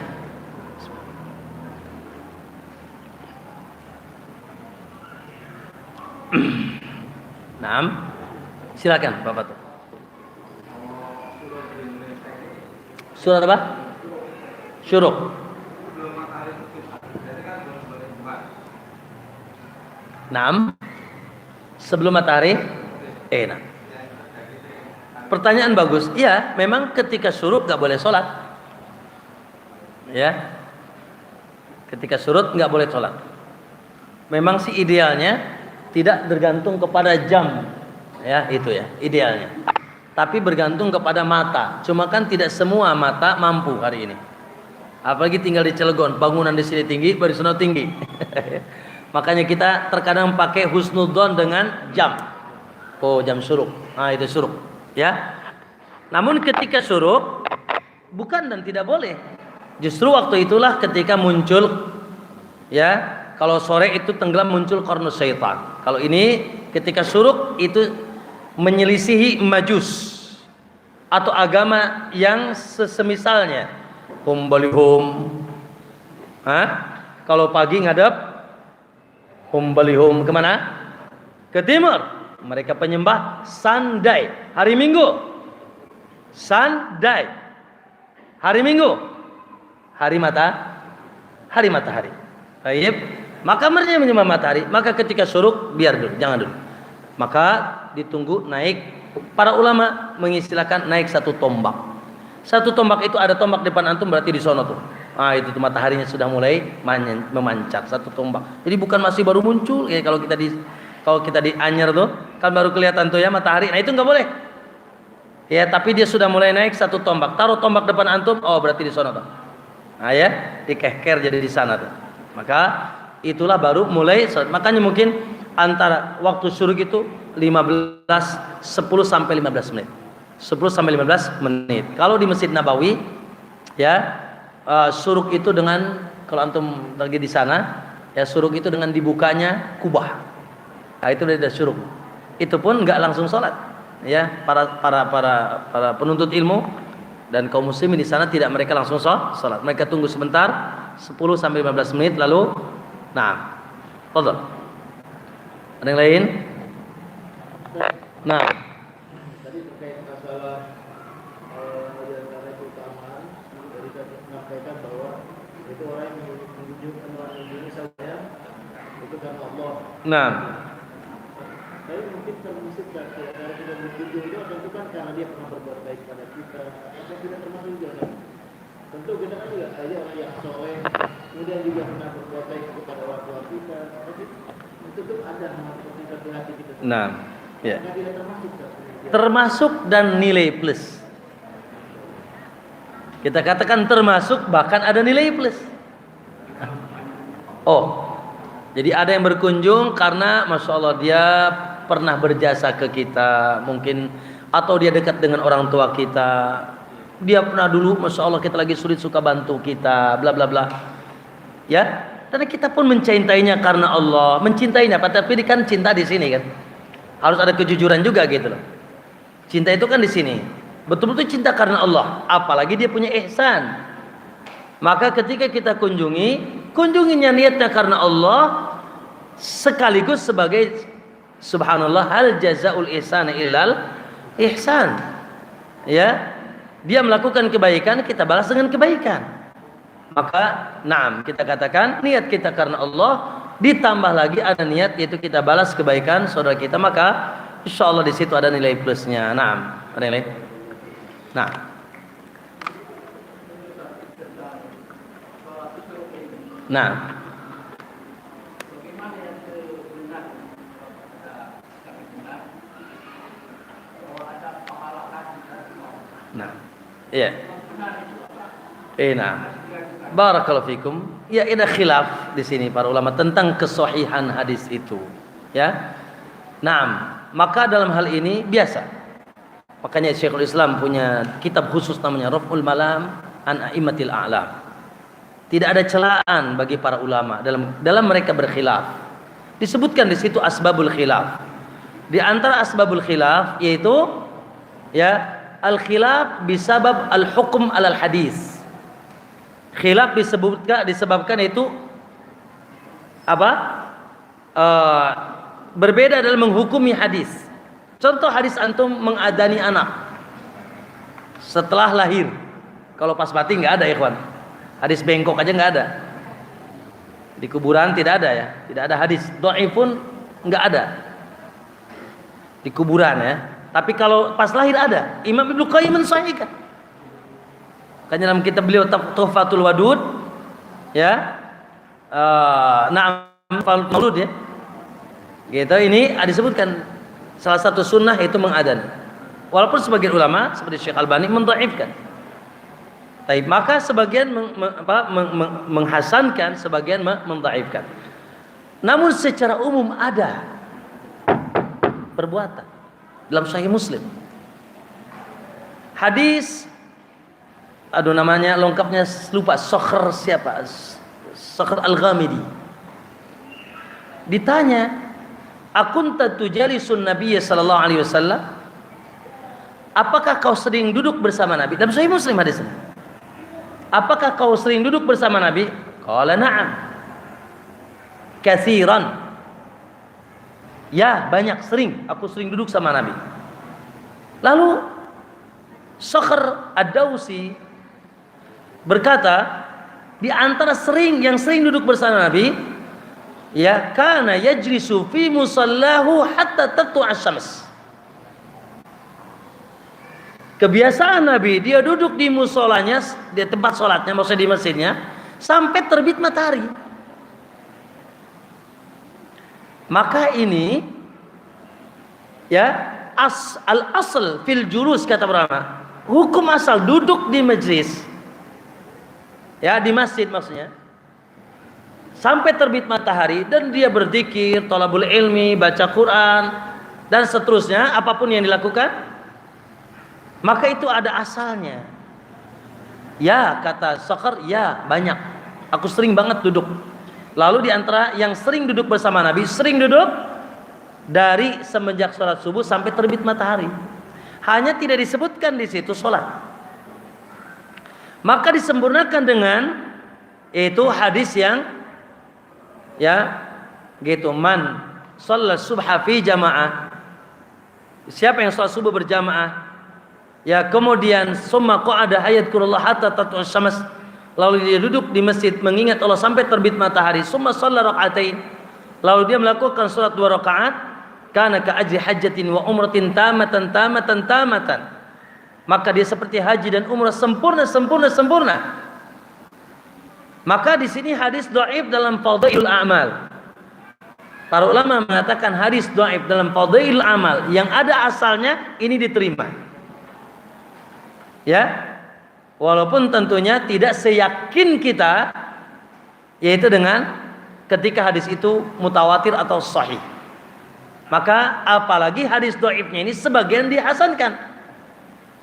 Naam. Silakan, Bapak. Surat apa? Syuruk. Naam. Sebelum matahari. Nah. Pertanyaan bagus. Iya, memang ketika syuruk nggak boleh sholat. Ya, ketika syuruk nggak boleh sholat. Memang sih idealnya tidak bergantung kepada jam. Ya, itu ya idealnya. Tapi bergantung kepada mata. Cuma kan tidak semua mata mampu hari ini. Apalagi tinggal di Cilegon, bangunan di sini tinggi, di sana tinggi. Makanya kita terkadang pakai husnudzon dengan jam. Oh, jam syuruk. Nah, itu syuruk. Ya, namun ketika syuruk bukan dan tidak boleh. Justru waktu itulah ketika muncul, ya, kalau sore itu tenggelam muncul qarnus syaitan. Kalau ini ketika syuruk itu menyelisihi majus atau agama yang semisalnya. Hum balihum. Kalau pagi ngadap hum balihum kemana? Ke timur. Mereka penyembah Sandai hari Minggu. Sandai hari Minggu. Hari matahari. Baik. Maka mereka menyembah matahari. Maka ketika syuruk biar dulu, jangan dulu. Maka ditunggu naik. Para ulama mengistilahkan naik 1 tombak. 1 tombak itu ada tombak depan antum, berarti di sono tuh. Itu tuh mataharinya sudah mulai memancar 1 tombak. Jadi bukan masih baru muncul ya, kalau kita di Anyer tuh kan baru kelihatan tuh ya matahari. Nah, itu nggak boleh. Ya, tapi dia sudah mulai naik 1 tombak. Taruh tombak depan antum, oh berarti di sana tuh. Nah ya, dikeker jadi di sana tuh. Maka itulah baru mulai. Makanya mungkin antara waktu syuruk itu 10 sampai 15 menit. 10 sampai 15 menit. Kalau di Masjid Nabawi ya, syuruk itu dengan, kalau antum lagi di sana ya, syuruk itu dengan dibukanya kubah. Nah, itu dari syuruk. Itu pun nggak langsung sholat. Ya, para penuntut ilmu dan kaum muslimin di sana tidak mereka langsung sholat. Mereka tunggu sebentar, 10 sampai 15 menit lalu. Nah, fadhil. Ada yang lain? Nah. Tadi terkait masalah diantara keutamaan dari menyampaikan bahwa itu orang yang menunjukkan orang Indonesia itu karena Allah. Nah. Tapi mungkin termasuk kalau orang tidak menunjuk itu tentu kan karena dia pernah berbuat baik pada kita. Atau tidak termasuk juga kan? Tentu kita kan juga ada orang yang soleh, kemudian juga pernah berbuat baik kepada orang tua kita. Tapi itu tuh ada ketika di hati kita. Nah, ya. Tidak termasuk. Termasuk dan nilai plus. Kita katakan termasuk, bahkan ada nilai plus. Oh, jadi ada yang berkunjung karena Masya Allah dia pernah berjasa ke kita mungkin, atau dia dekat dengan orang tua kita, dia pernah dulu Masya Allah kita lagi sulit suka bantu kita, bla bla bla ya, karena kita pun mencintainya karena Allah, mencintainya, tapi kan cinta di sini kan harus ada kejujuran juga gitu loh. Cinta itu kan di sini betul-betul cinta karena Allah, apalagi dia punya ihsan. Maka ketika kita kunjunginya niatnya karena Allah, sekaligus sebagai subhanallah, hal jazaul ihsan illal ihsan. Ya, dia melakukan kebaikan, kita balas dengan kebaikan. Maka, naam, kita katakan niat kita karena Allah, ditambah lagi ada niat yaitu kita balas kebaikan saudara kita, maka insyaallah di situ ada nilai plusnya. Naam, ada nilai. Nah. Nah. Nah. Iya. Nah. Barakallahu fikum. Ya, ada khilaf di sini para ulama tentang kesahihan hadis itu. Ya. Naam, maka dalam hal ini biasa. Makanya Syekhul Islam punya kitab khusus namanya Raf'ul Malam an A'immatil A'lam. Tidak ada celaan bagi para ulama dalam mereka berkhilaf. Disebutkan di situ asbabul khilaf. Di antara asbabul khilaf yaitu ya al-khilaf bisabab al-hukm alal hadis. Khilaf disebabkan itu apa? Berbeda dalam menghukumi hadis. Contoh hadis antum mengadani anak setelah lahir. Kalau pas mati nggak ada, ikhwan. Hadis bengkok aja nggak ada. Di kuburan tidak ada ya, tidak ada hadis. Dhaif pun nggak ada di kuburan ya. Tapi kalau pas lahir ada. Imam Ibnu Qayyim mensahihkan. Kan dalam kitab beliau Tuhfatul Wadud ya, Maulud ya. Gitu, ini ada disebutkan salah satu sunnah itu mengadani. Walaupun sebagian ulama seperti Syekh Albani mendhaifkan. Tapi maka sebagian menghasankan, sebagian mendhaifkan. Namun secara umum ada perbuatan dalam Sahih Muslim. Hadis namanya lengkapnya lupa, Sakhr siapa? Sakhr Al-Ghamidi. Ditanya, "Akunta tujalisun Nabiy sallallahu alaihi wasallam?" Apakah kau sering duduk bersama Nabi? Dalam Sahih Muslim hadisnya. Apakah kau sering duduk bersama Nabi? Qala na'am. Katsiran. Ya, banyak, sering. Aku sering duduk sama Nabi. Lalu Sakhr Ad-Dausi berkata, di antara yang sering duduk bersama Nabi, ya, kana yajlisu fi musallahu hatta tatlu'a asy-syams. Kebiasaan Nabi, dia duduk di musolanya, di tempat sholatnya, maksudnya di masjidnya, sampai terbit matahari. Maka ini ya al-asl fil julus, kata ulama. Hukum asal duduk di majlis, ya di masjid maksudnya, sampai terbit matahari, dan dia berzikir, thalabul ilmi, baca Quran dan seterusnya, apapun yang dilakukan, maka itu ada asalnya. Ya, kata Sakhr, ya banyak. Aku sering banget duduk. Lalu di antara yang sering duduk bersama Nabi, sering duduk dari semenjak sholat subuh sampai terbit matahari. Hanya tidak disebutkan di situ sholat. Maka disempurnakan dengan itu hadis yang ya gitu, man shalla subha fi jamaah. Siapa yang sholat subuh berjamaah, ya kemudian summa qa'ada hayadkurullah hatta tatlu'a syams, lalu dia duduk di masjid mengingat Allah sampai terbit matahari, summa shalla rak'atain, lalu dia melakukan salat 2 rakaat, kana ka ajri hajjatin wa umratin tamatan, maka dia seperti haji dan umrah sempurna. Maka di sini hadis dhaif dalam fadhailul a'mal. Para ulama mengatakan hadis dhaif dalam fadhailul amal yang ada asalnya ini diterima. Ya, walaupun tentunya tidak seyakin kita, yaitu dengan ketika hadis itu mutawatir atau sahih. Maka apalagi hadis dhaifnya ini sebagian dihasankan,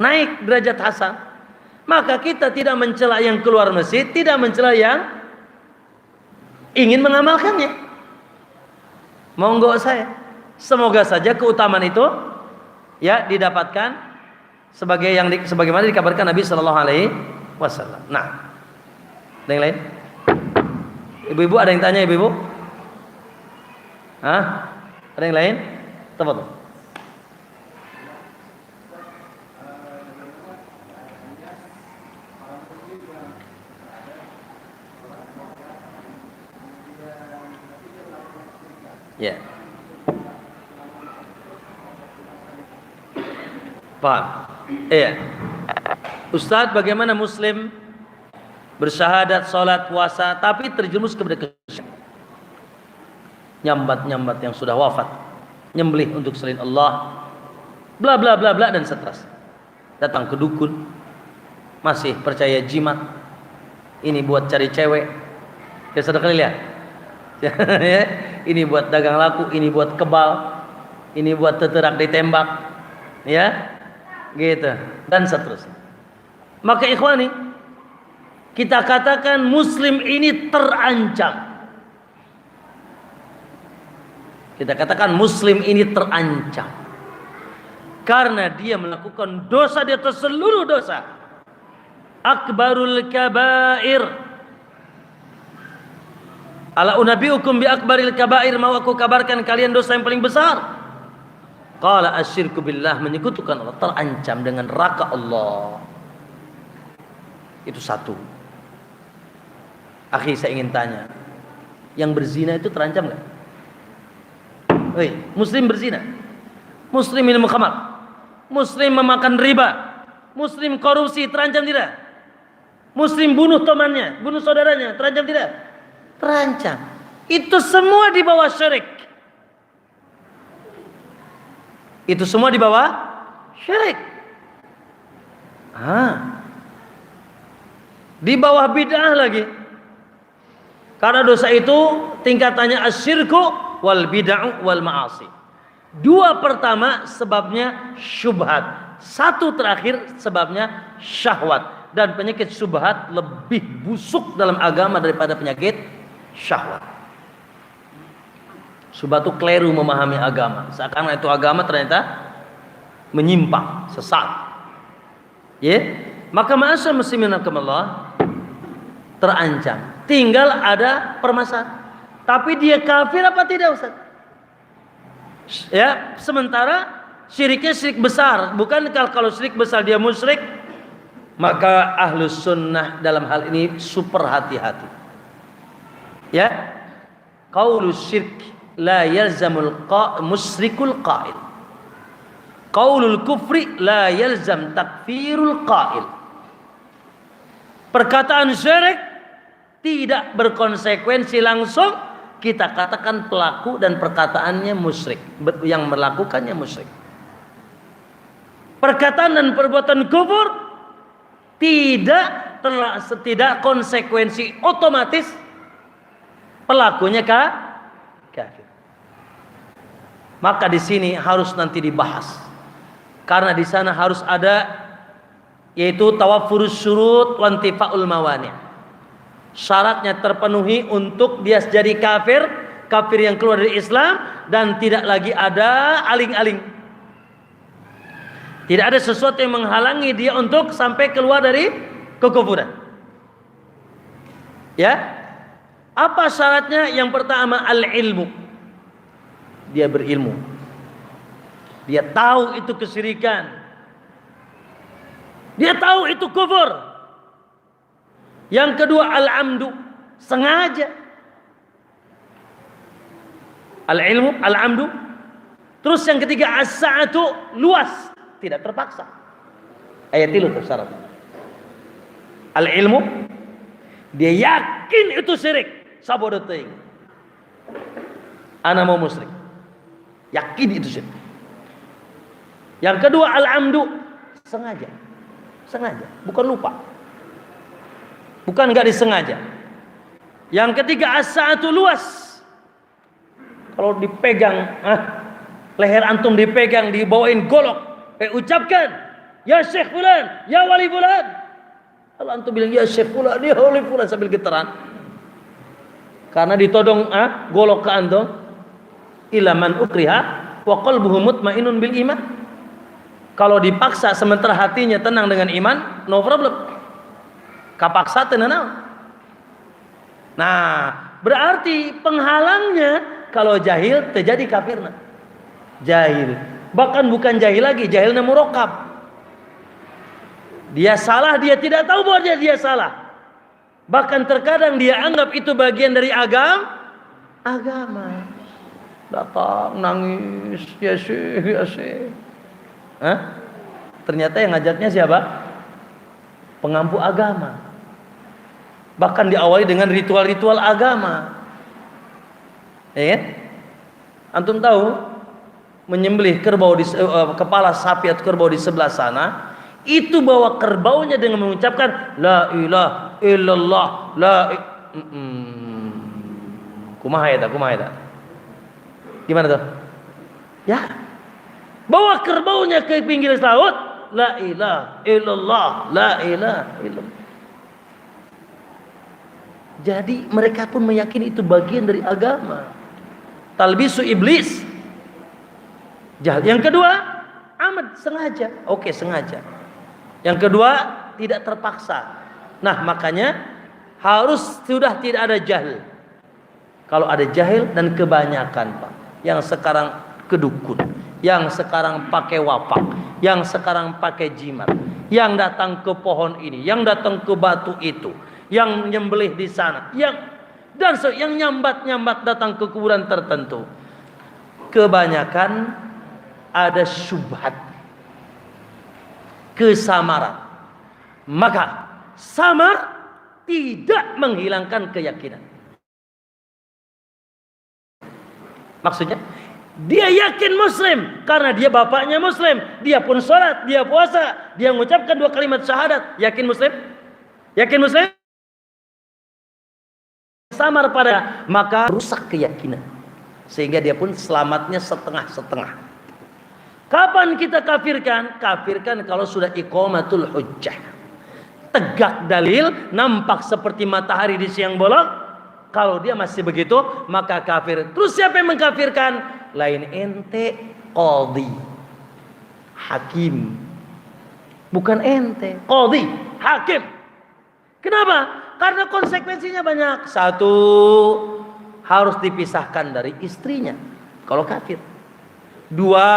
naik derajat hasan. Maka kita tidak mencela yang keluar masjid, tidak mencela yang ingin mengamalkannya. Monggo saya. Semoga saja keutamaan itu ya didapatkan sebagaimana dikabarkan Nabi sallallahu alaihi wasallam. Nah, ada yang lain? Ibu-ibu ada yang tanya ibu-ibu? Hah? Ada yang lain? Tafadhol. Ya. Paham? Iya. Ustadz, bagaimana muslim bersyahadat, sholat, puasa, tapi terjerumus kepada kesyirikan? Nyambat-nyambat yang sudah wafat, nyembelih untuk selain Allah, bla bla bla bla dan seterusnya. Datang ke dukun, masih percaya jimat. Ini buat cari cewek. Ya sudah kali lihat. Ya, ini buat dagang laku, ini buat kebal, ini buat teterak ditembak, ya, gitu dan seterusnya. Maka ikhwani, kita katakan muslim ini terancam. Kita katakan muslim ini terancam karena dia melakukan dosa di atas seluruh dosa. Akbarul kabair. Ala unabiukum bi akbaril kabair, mau aku kabarkan kalian dosa yang paling besar. Qala asyirku billah, menyekutukan Allah, terancam dengan neraka Allah. Itu satu. Akhi, saya ingin tanya, yang berzina itu terancam enggak? Woi, muslim berzina, muslim minum khamar, muslim memakan riba, muslim korupsi, terancam tidak? Muslim bunuh temannya, bunuh saudaranya, terancam tidak? Terancam. Itu semua di bawah syirik. Itu semua di bawah syirik. Di bawah bid'ah lagi. Karena dosa itu tingkatannya asyirku wal bid'ah wal ma'asi. Dua pertama sebabnya syubhat. Satu terakhir sebabnya syahwat. Dan penyakit syubhat lebih busuk dalam agama daripada penyakit syahwat. Syubhat itu keliru memahami agama. Seakan itu agama ternyata menyimpang, sesat. Ya, maka ma'asyar muslimin rahimakumullah, terancam. Tinggal ada permasalahan. Tapi dia kafir apa tidak, Ustaz? Ya, sementara syiriknya syirik besar. Bukan kalau syirik besar dia musyrik, maka ahlus sunnah dalam hal ini super hati-hati. Ya, qaulus syirk la yalzamul musyrikul qail. Qaulul kufri la yalzam takfirul qail. Perkataan syirik tidak berkonsekuensi langsung kita katakan pelaku dan perkataannya musyrik, yang melakukannya musyrik. Perkataan dan perbuatan kufur tidak konsekuensi otomatis pelakunya kafir. Maka di sini harus nanti dibahas, karena di sana harus ada yaitu tawaffurus syurut wa intifaul mawani'. Syaratnya terpenuhi untuk dia jadi kafir yang keluar dari Islam, dan tidak lagi ada aling-aling. Tidak ada sesuatu yang menghalangi dia untuk sampai keluar dari kekufuran. Ya. Apa syaratnya? Yang pertama al-ilmu. Dia berilmu. Dia tahu itu kesyirikan. Dia tahu itu kufur. Yang kedua al-amdu, sengaja. Al-ilmu, al-amdu. Terus yang ketiga as-sa'atu, luas, tidak terpaksa. Ayat itu syarat. Al-ilmu, dia yakin itu syirik. Sabodo teuing. Ana mau musyrik. Yakin itu syirik. Yang kedua al-amdu, sengaja. Sengaja, bukan lupa. Bukan enggak disengaja. Yang ketiga as-sa'atu, luas. Kalau dipegang, leher antum dipegang, dibawain golok, ucapkan, ya Syekh fulan, ya wali fulan. Kalau antum bilang ya Syekh fulan, ya wali fulan sambil getaran, karena ditodong golok ke antum, ila man ukriha wa qalbuhu mutmainnun bil iman. Kalau dipaksa sementara hatinya tenang dengan iman, no problem. Kapaksa tenang. Nah, berarti penghalangnya kalau jahil terjadi kafirna. Jahil. Bahkan bukan jahil lagi, jahilnya murokab. Dia salah, dia tidak tahu bahwa dia salah. Bahkan terkadang dia anggap itu bagian dari agama. Datang nangis, ya sih. Ternyata yang ngajarnya siapa? Pengampu agama. Bahkan diawali dengan ritual-ritual agama. Ya kan? Antum tahu menyembelih kerbau di kepala sapi atau kerbau di sebelah sana, itu bawa kerbaunya dengan mengucapkan la ilaha illallah kumaha eta gimana tuh ya, bawa kerbaunya ke pinggir laut, la ilaha illallah, la ilaha illallah. Jadi mereka pun meyakini itu bagian dari agama. Talbisu iblis. Jahat. Yang kedua, amat sengaja. Oke, sengaja. Yang kedua, tidak terpaksa. Nah, makanya harus sudah tidak ada jahil. Kalau ada jahil dan kebanyakan, Pak, yang sekarang kedukun, yang sekarang pakai wapak, yang sekarang pakai jimat, yang datang ke pohon ini, yang datang ke batu itu, yang nyembelih di sana, yang nyambat-nyambat datang ke kuburan tertentu. Kebanyakan ada syubhat, kesamaran. Maka samar tidak menghilangkan keyakinan. Maksudnya dia yakin muslim karena dia bapaknya muslim, dia pun sholat, dia puasa, dia mengucapkan 2 kalimat syahadat. Yakin muslim? Yakin muslim? Samar pada, maka rusak keyakinan, sehingga dia pun selamatnya setengah-setengah. Kapan kita kafirkan? Kafirkan kalau sudah iqamatul hujjah, tegak dalil, nampak seperti matahari di siang bolong. Kalau dia masih begitu, maka kafir. Terus siapa yang mengkafirkan? Lain ente, qadhi, hakim. Bukan ente, qadhi, hakim. Kenapa? Karena konsekuensinya banyak. Satu, harus dipisahkan dari istrinya kalau kafir. Dua,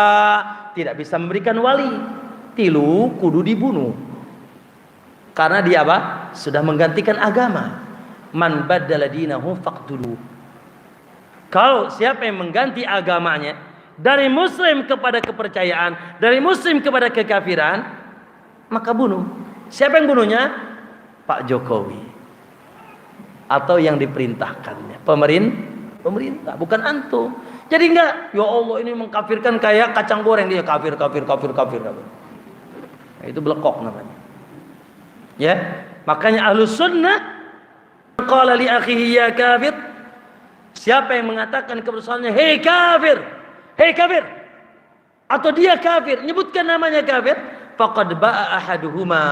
tidak bisa memberikan wali. Tilu, kudu dibunuh. Karena dia apa? Sudah menggantikan agama. Man baddala dinahu faqtuluh. Kalau siapa yang mengganti agamanya dari muslim kepada kepercayaan, dari muslim kepada kekafiran, maka bunuh. Siapa yang bunuhnya? Pak Jokowi. Atau yang diperintahkannya, pemerintah, bukan antum. Jadi enggak, ya Allah ini mengkafirkan kayak kacang goreng, dia kafir. Nah, itu belekok namanya. Ya, makanya Ahlus Sunnah qala li akhihi ya kafir. Siapa yang mengatakan kepada saudaranya, hei kafir, atau dia kafir, nyebutkan namanya kafir, faqad ba'a ahaduhuma,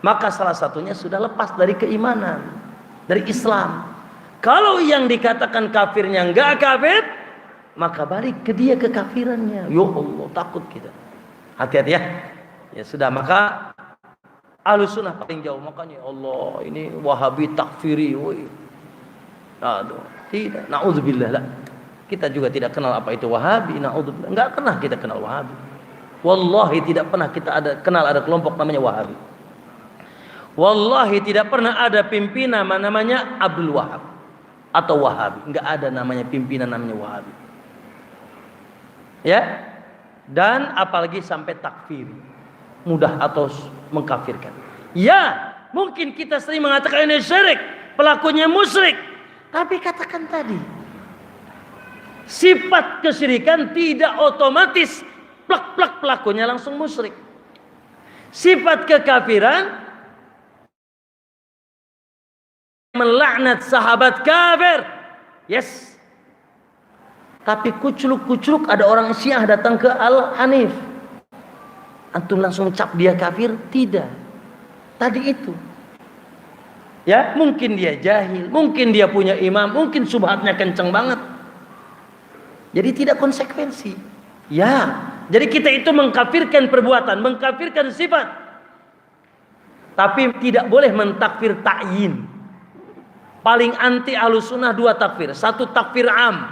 maka salah satunya sudah lepas dari keimanan, dari Islam. Kalau yang dikatakan kafirnya enggak kafir, maka balik ke dia kekafirannya. Ya Allah, takut kita. Hati-hati ya. Ya sudah, maka Ahlus Sunnah paling jauh. Makanya Allah ini Wahabi takfiri. Aduh, tidak. Na'udzubillah lah. Kita juga tidak kenal apa itu Wahabi. Na'udzubillah. Enggak pernah kita kenal Wahabi. Wallahi tidak pernah kita kenal ada kelompok namanya Wahabi. Wallahi tidak pernah ada pimpinan namanya Abdul Wahab atau Wahabi. Enggak ada namanya pimpinan namanya Wahabi. Ya. Dan apalagi sampai takfir. Mudah atau mengkafirkan. Ya, mungkin kita sering mengatakan ini syirik, pelakunya musyrik. Tapi katakan tadi, sifat kesyirikan tidak otomatis plak-plak pelakunya langsung musyrik. Sifat kekafiran melaknat sahabat kafir. Yes. Tapi kucluk-kucluk ada orang Syiah datang ke Al-Hanif. Antum langsung cap dia kafir? Tidak. Tadi itu. Ya, mungkin dia jahil, mungkin dia punya imam, mungkin subhatnya kenceng banget. Jadi tidak konsekuensi. Ya, Jadi kita itu mengkafirkan perbuatan, mengkafirkan sifat, tapi tidak boleh mentakfir ta'yin. Paling anti Ahlus Sunnah dua takfir. Satu takfir am,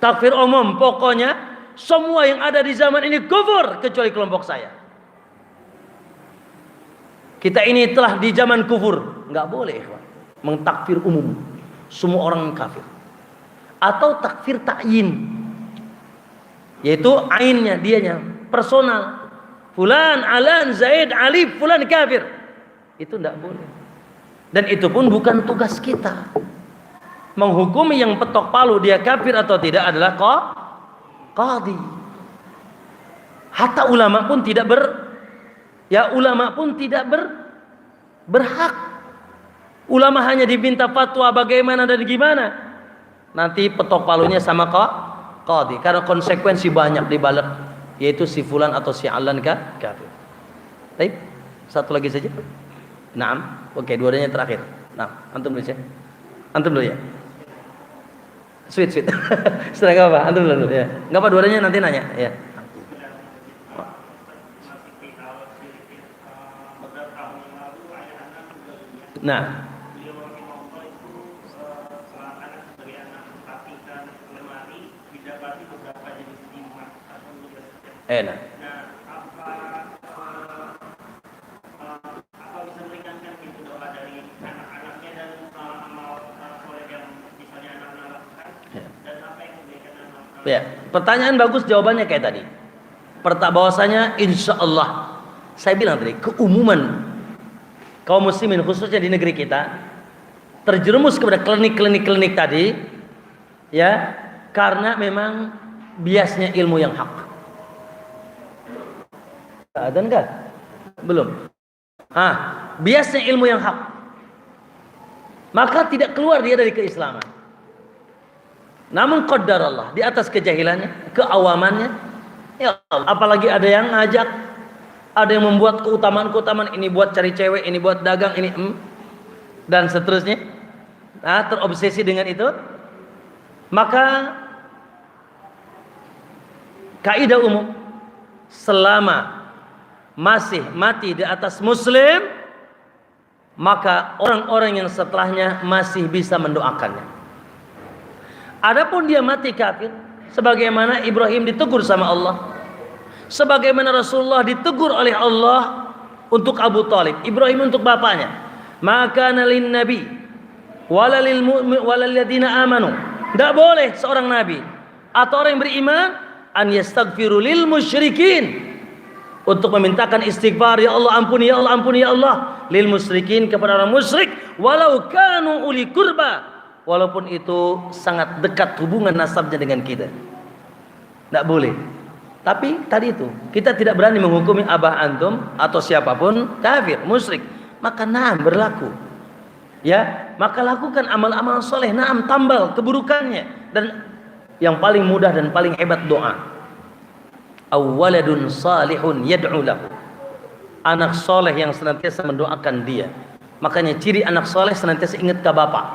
takfir umum, pokoknya semua yang ada di zaman ini kufur kecuali kelompok saya. Kita ini telah di zaman kufur, nggak boleh ikhwan mentakfir umum, semua orang kafir. Atau takfir ta'yin, yaitu ainnya, dianya, personal. Fulan, Alan, Zaid, Ali, fulan kafir. Itu tidak boleh. Dan itu pun bukan tugas kita. Menghukumi yang petok palu dia kafir atau tidak adalah qadhi. Hatta ulama pun tidak berhak. Ulama hanya diminta fatwa bagaimana dan gimana. Nanti petok palunya sama qadhi, karena konsekuensi banyak dibalik, yaitu si fulan atau si alan kafir. Baik, satu lagi saja. Naam, oke, dua-duanya terakhir. Nah, antum dulu ya. Antum dulu ya. Sweet. Setelah enggak apa? Antum dulu ya. Enggak apa, dua-duanya nanti nanya ya. Nah, enak. Apa bisa meringankan pintu doa dari anak-anaknya dan amal soleh yang misalnya anak-anak lakukan, dan apa yang memberikan anak-anak? Ya, pertanyaan bagus, jawabannya kayak tadi. Bahwasanya insya Allah, saya bilang tadi, keumuman kaum muslimin khususnya di negeri kita terjerumus kepada klinik tadi, ya, karena memang biasnya ilmu yang hak. Ada enggak? Belum. Biasnya ilmu yang hak, maka tidak keluar dia dari keislaman. Namun qaddar Allah, di atas kejahilannya, keawamannya, ya Allah, apalagi ada yang ngajak, ada yang membuat keutamaan, ini buat cari cewek, ini buat dagang, ini dan seterusnya. Terobsesi dengan itu, maka kaidah umum, selama masih mati di atas muslim, maka orang-orang yang setelahnya masih bisa mendoakannya. Adapun dia mati kafir, sebagaimana Ibrahim ditegur sama Allah, sebagaimana Rasulullah ditegur oleh Allah untuk Abu Talib, Ibrahim untuk bapaknya, maka nalin nabi walalil mu'min walalladina amanu, tidak boleh seorang nabi atau orang yang beriman an yastaghfiru lil musyrikin, untuk memintakan istighfar, ya Allah ampuni, ya Allah ampuni, ya Allah, lil musyrikin, kepada orang musyrik, walau kanu uli kurba, walaupun itu sangat dekat hubungan nasabnya dengan kita. Tidak boleh. Tapi tadi itu, kita tidak berani menghukumi abah antum atau siapapun kafir, musyrik, maka naam berlaku. Ya, maka lakukan amal-amal soleh, naam tambal keburukannya, dan yang paling mudah dan paling hebat doa. Awaladun salihun yad'u lahu, anak soleh yang senantiasa mendoakan dia. Makanya ciri anak soleh senantiasa ingat ke bapak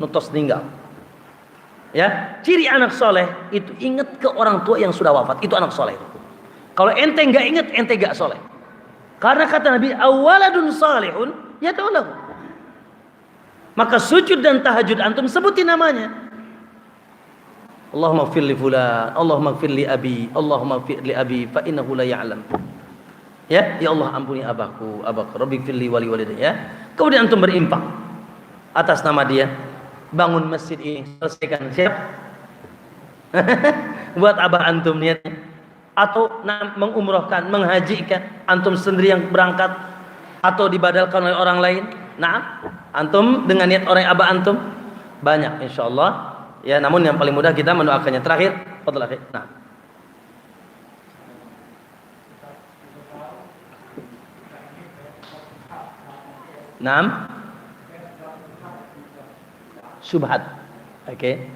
nutos tinggal. Ya, ciri anak soleh itu ingat ke orang tua yang sudah wafat, itu anak soleh. Kalau ente nggak ingat, ente nggak soleh. Karena kata Nabi, awaladun salihun yad'u lahu. Maka sujud dan tahajud antum sebutin namanya. Allahumma ighfir li fulan, Allahumma ighfir li abi, Allahumma ighfir li abi fa innahu la ya'lam. Ya Allah ampuni abahku, Rabbi ighfir li wa li walidayya. Ya. Kemudian antum berinfak atas nama dia. Bangun masjid ini, selesaikan, siap? Buat abah antum niatnya. Atau mengumrohkan, menghajikan, antum sendiri yang berangkat atau dibadalkan oleh orang lain. Nah, antum dengan niat orang abah antum banyak insyaallah. Ya, namun yang paling mudah kita mendoakannya. Terakhir, fadhil akhi. Nah. Naam. Syubhat. Oke.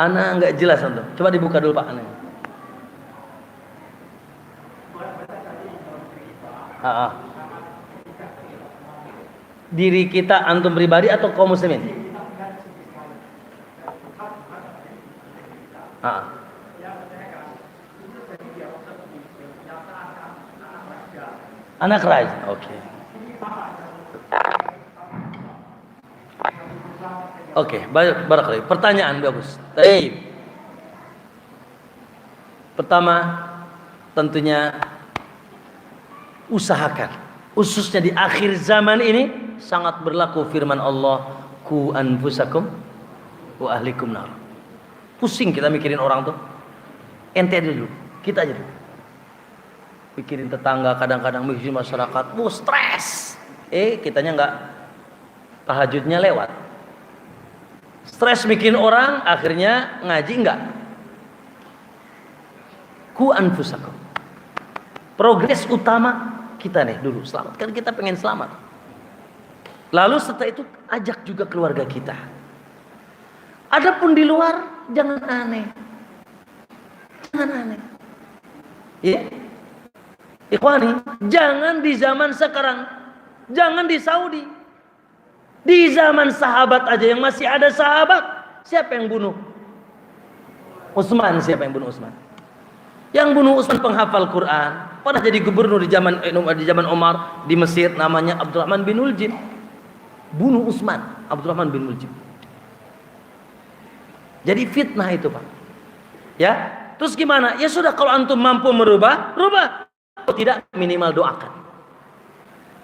Ana enggak jelas antum. Coba dibuka dulu Pak Ana. Ah, ah. Diri kita antum pribadi atau kaum muslimin? Ah. Anak raja. Oke. Oke, barakallahu. Pertanyaan bagus. Baik. Pertama, tentunya usahakan, khususnya di akhir zaman ini sangat berlaku firman Allah, ku anfusakum wa ahlikum nar. Pusing kita mikirin orang tuh. Ente aja dulu, kita aja dulu. Mikirin tetangga, kadang-kadang mikirin masyarakat, stres. Kitanya nggak, tahajudnya lewat. Stres mikirin orang, akhirnya ngaji enggak. Ku anfusakum. Progres utama kita nih dulu selamat, kan kita pengen selamat. Lalu setelah itu ajak juga keluarga kita. Adapun di luar jangan aneh. Jangan aneh. Ya. Ikhwani, jangan di zaman sekarang, jangan di Saudi. Di zaman sahabat aja yang masih ada sahabat, siapa yang bunuh? Utsman, siapa yang bunuh Utsman? Yang bunuh Utsman penghafal Quran, pernah jadi gubernur di zaman Umar di Mesir, namanya Abdurrahman bin Uljim. Bunuh Utsman, Abdurrahman bin Uljim. Jadi fitnah itu, Pak. Ya, terus gimana? Ya sudah, kalau antum mampu merubah, rubah. Kalau tidak, minimal doakan.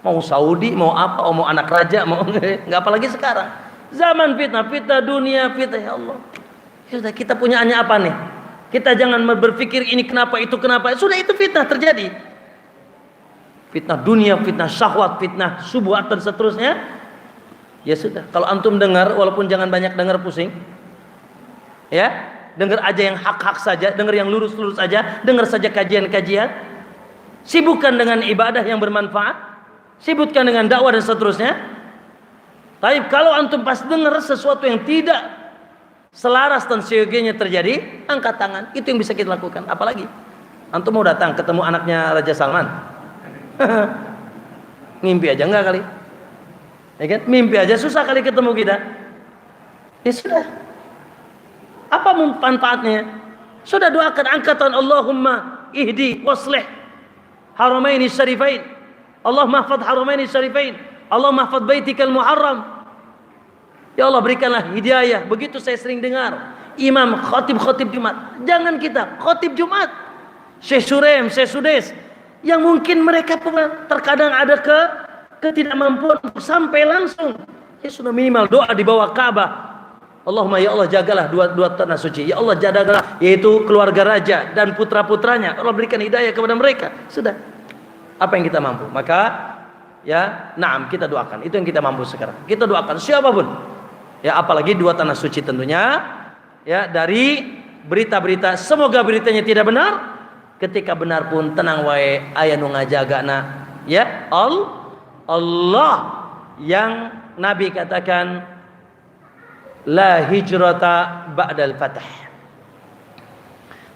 Mau Saudi, mau apa, mau anak raja, mau nggak, apalagi sekarang. Zaman fitnah, fitnah dunia, fitnah, ya Allah. Ya sudah, kita punya hanya apa nih? Kita jangan berpikir ini kenapa, itu kenapa. Sudah, itu fitnah terjadi. Fitnah dunia, fitnah syahwat, fitnah syubhat dan seterusnya. Ya sudah, kalau antum dengar, walaupun jangan banyak dengar pusing. Ya, dengar aja yang hak-hak saja, dengar yang lurus-lurus aja, dengar saja kajian-kajian. Sibukkan dengan ibadah yang bermanfaat, sibukkan dengan dakwah dan seterusnya. Tapi kalau antum pas dengar sesuatu yang tidak selaras dan seyogianya terjadi, angkat tangan. Itu yang bisa kita lakukan. Apalagi antum mau datang ketemu anaknya Raja Salman, ngimpi aja enggak kali? Ya kan? Mimpi aja susah kali ketemu kita. Ya sudah. Apa manfaatnya? Sudah doakan, angkatan Allahumma ihdi waslih haramaini syarifain. Allahumma hafadh haramaini syarifain. Allahumma hafadh baitikal muharram. Ya Allah, berikanlah hidayah. Begitu saya sering dengar imam khatib Jumat. Jangan kita khatib Jumat, Syekh Surem, Syekh Sudes, yang mungkin mereka terkadang ada ketidakmampuan untuk sampai langsung. Ya sudah, minimal doa di bawah Ka'bah. Allahumma ya Allah, jagalah dua tanah suci. Ya Allah, jagalah yaitu keluarga raja dan putra-putranya. Allah berikan hidayah kepada mereka. Sudah, apa yang kita mampu, maka ya, naam, kita doakan. Itu yang kita mampu sekarang. Kita doakan siapapun. Ya, apalagi dua tanah suci tentunya. Ya, dari berita-berita, semoga beritanya tidak benar. Ketika benar pun tenang wae, aya nu ngajagana. Ya, Allah yang Nabi katakan la hijrata ba'dal fath.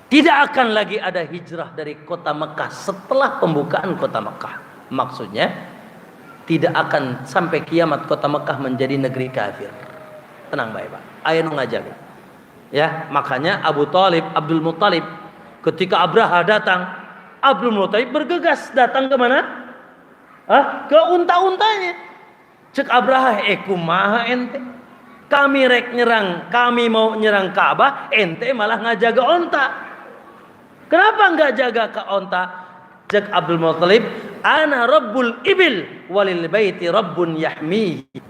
Tidak akan lagi ada hijrah dari kota Mekah setelah pembukaan kota Mekah. Maksudnya tidak akan sampai kiamat kota Mekah menjadi negeri kafir. Tenang baik, Pak. Aya nu ngajaga. Ya, makanya Abdul Muttalib ketika Abraha datang, Abdul Muttalib bergegas datang ke mana? Ke unta-untanya. Cek Abraha, kumaha ente? Kami rek nyerang, kami mau nyerang Ka'bah, ente malah ngajaga onta. Kenapa enggak jaga ke onta? Cek Abdul Muttalib, ana rabbul ibil walil baiti rabbun yahmihi.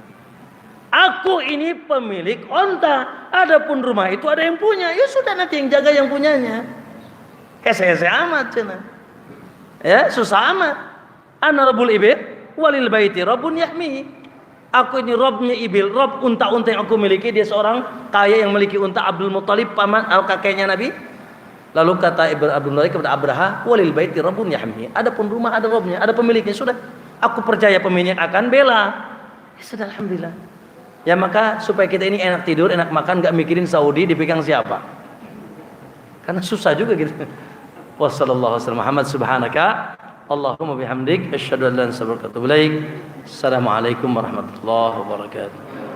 Aku ini pemilik onta, adapun rumah itu ada yang punya. Ya sudah, nanti yang jaga yang punyanya. Hese-hese amat cina. Ya, susah amat. Ana rabbul ibil walil baiti rabbun yahmihi. Aku ini Robnya ibil, Rob unta-unta yang aku miliki. Dia seorang kaya yang memiliki unta. Abdul Muttalib, paman atau kakeknya Nabi. Lalu kata Abdul Muttalib kepada Abraha, walil baiti rabbun yahmihi. Adapun rumah ada Robnya, ada pemiliknya. Sudah, aku percaya pemiliknya akan bela. Ya sudah, alhamdulillah. Ya, maka supaya kita ini enak tidur, enak makan, gak mikirin Saudi dipegang siapa. Karena susah juga gitu. Wassalamualaikum warahmatullahi wabarakatuh. Subhanaka Allahumma bihamdik asyhadu an la ilaha illa anta astaghfiruka wa atubu ilaik. Assalamualaikum warahmatullahi wabarakatuh.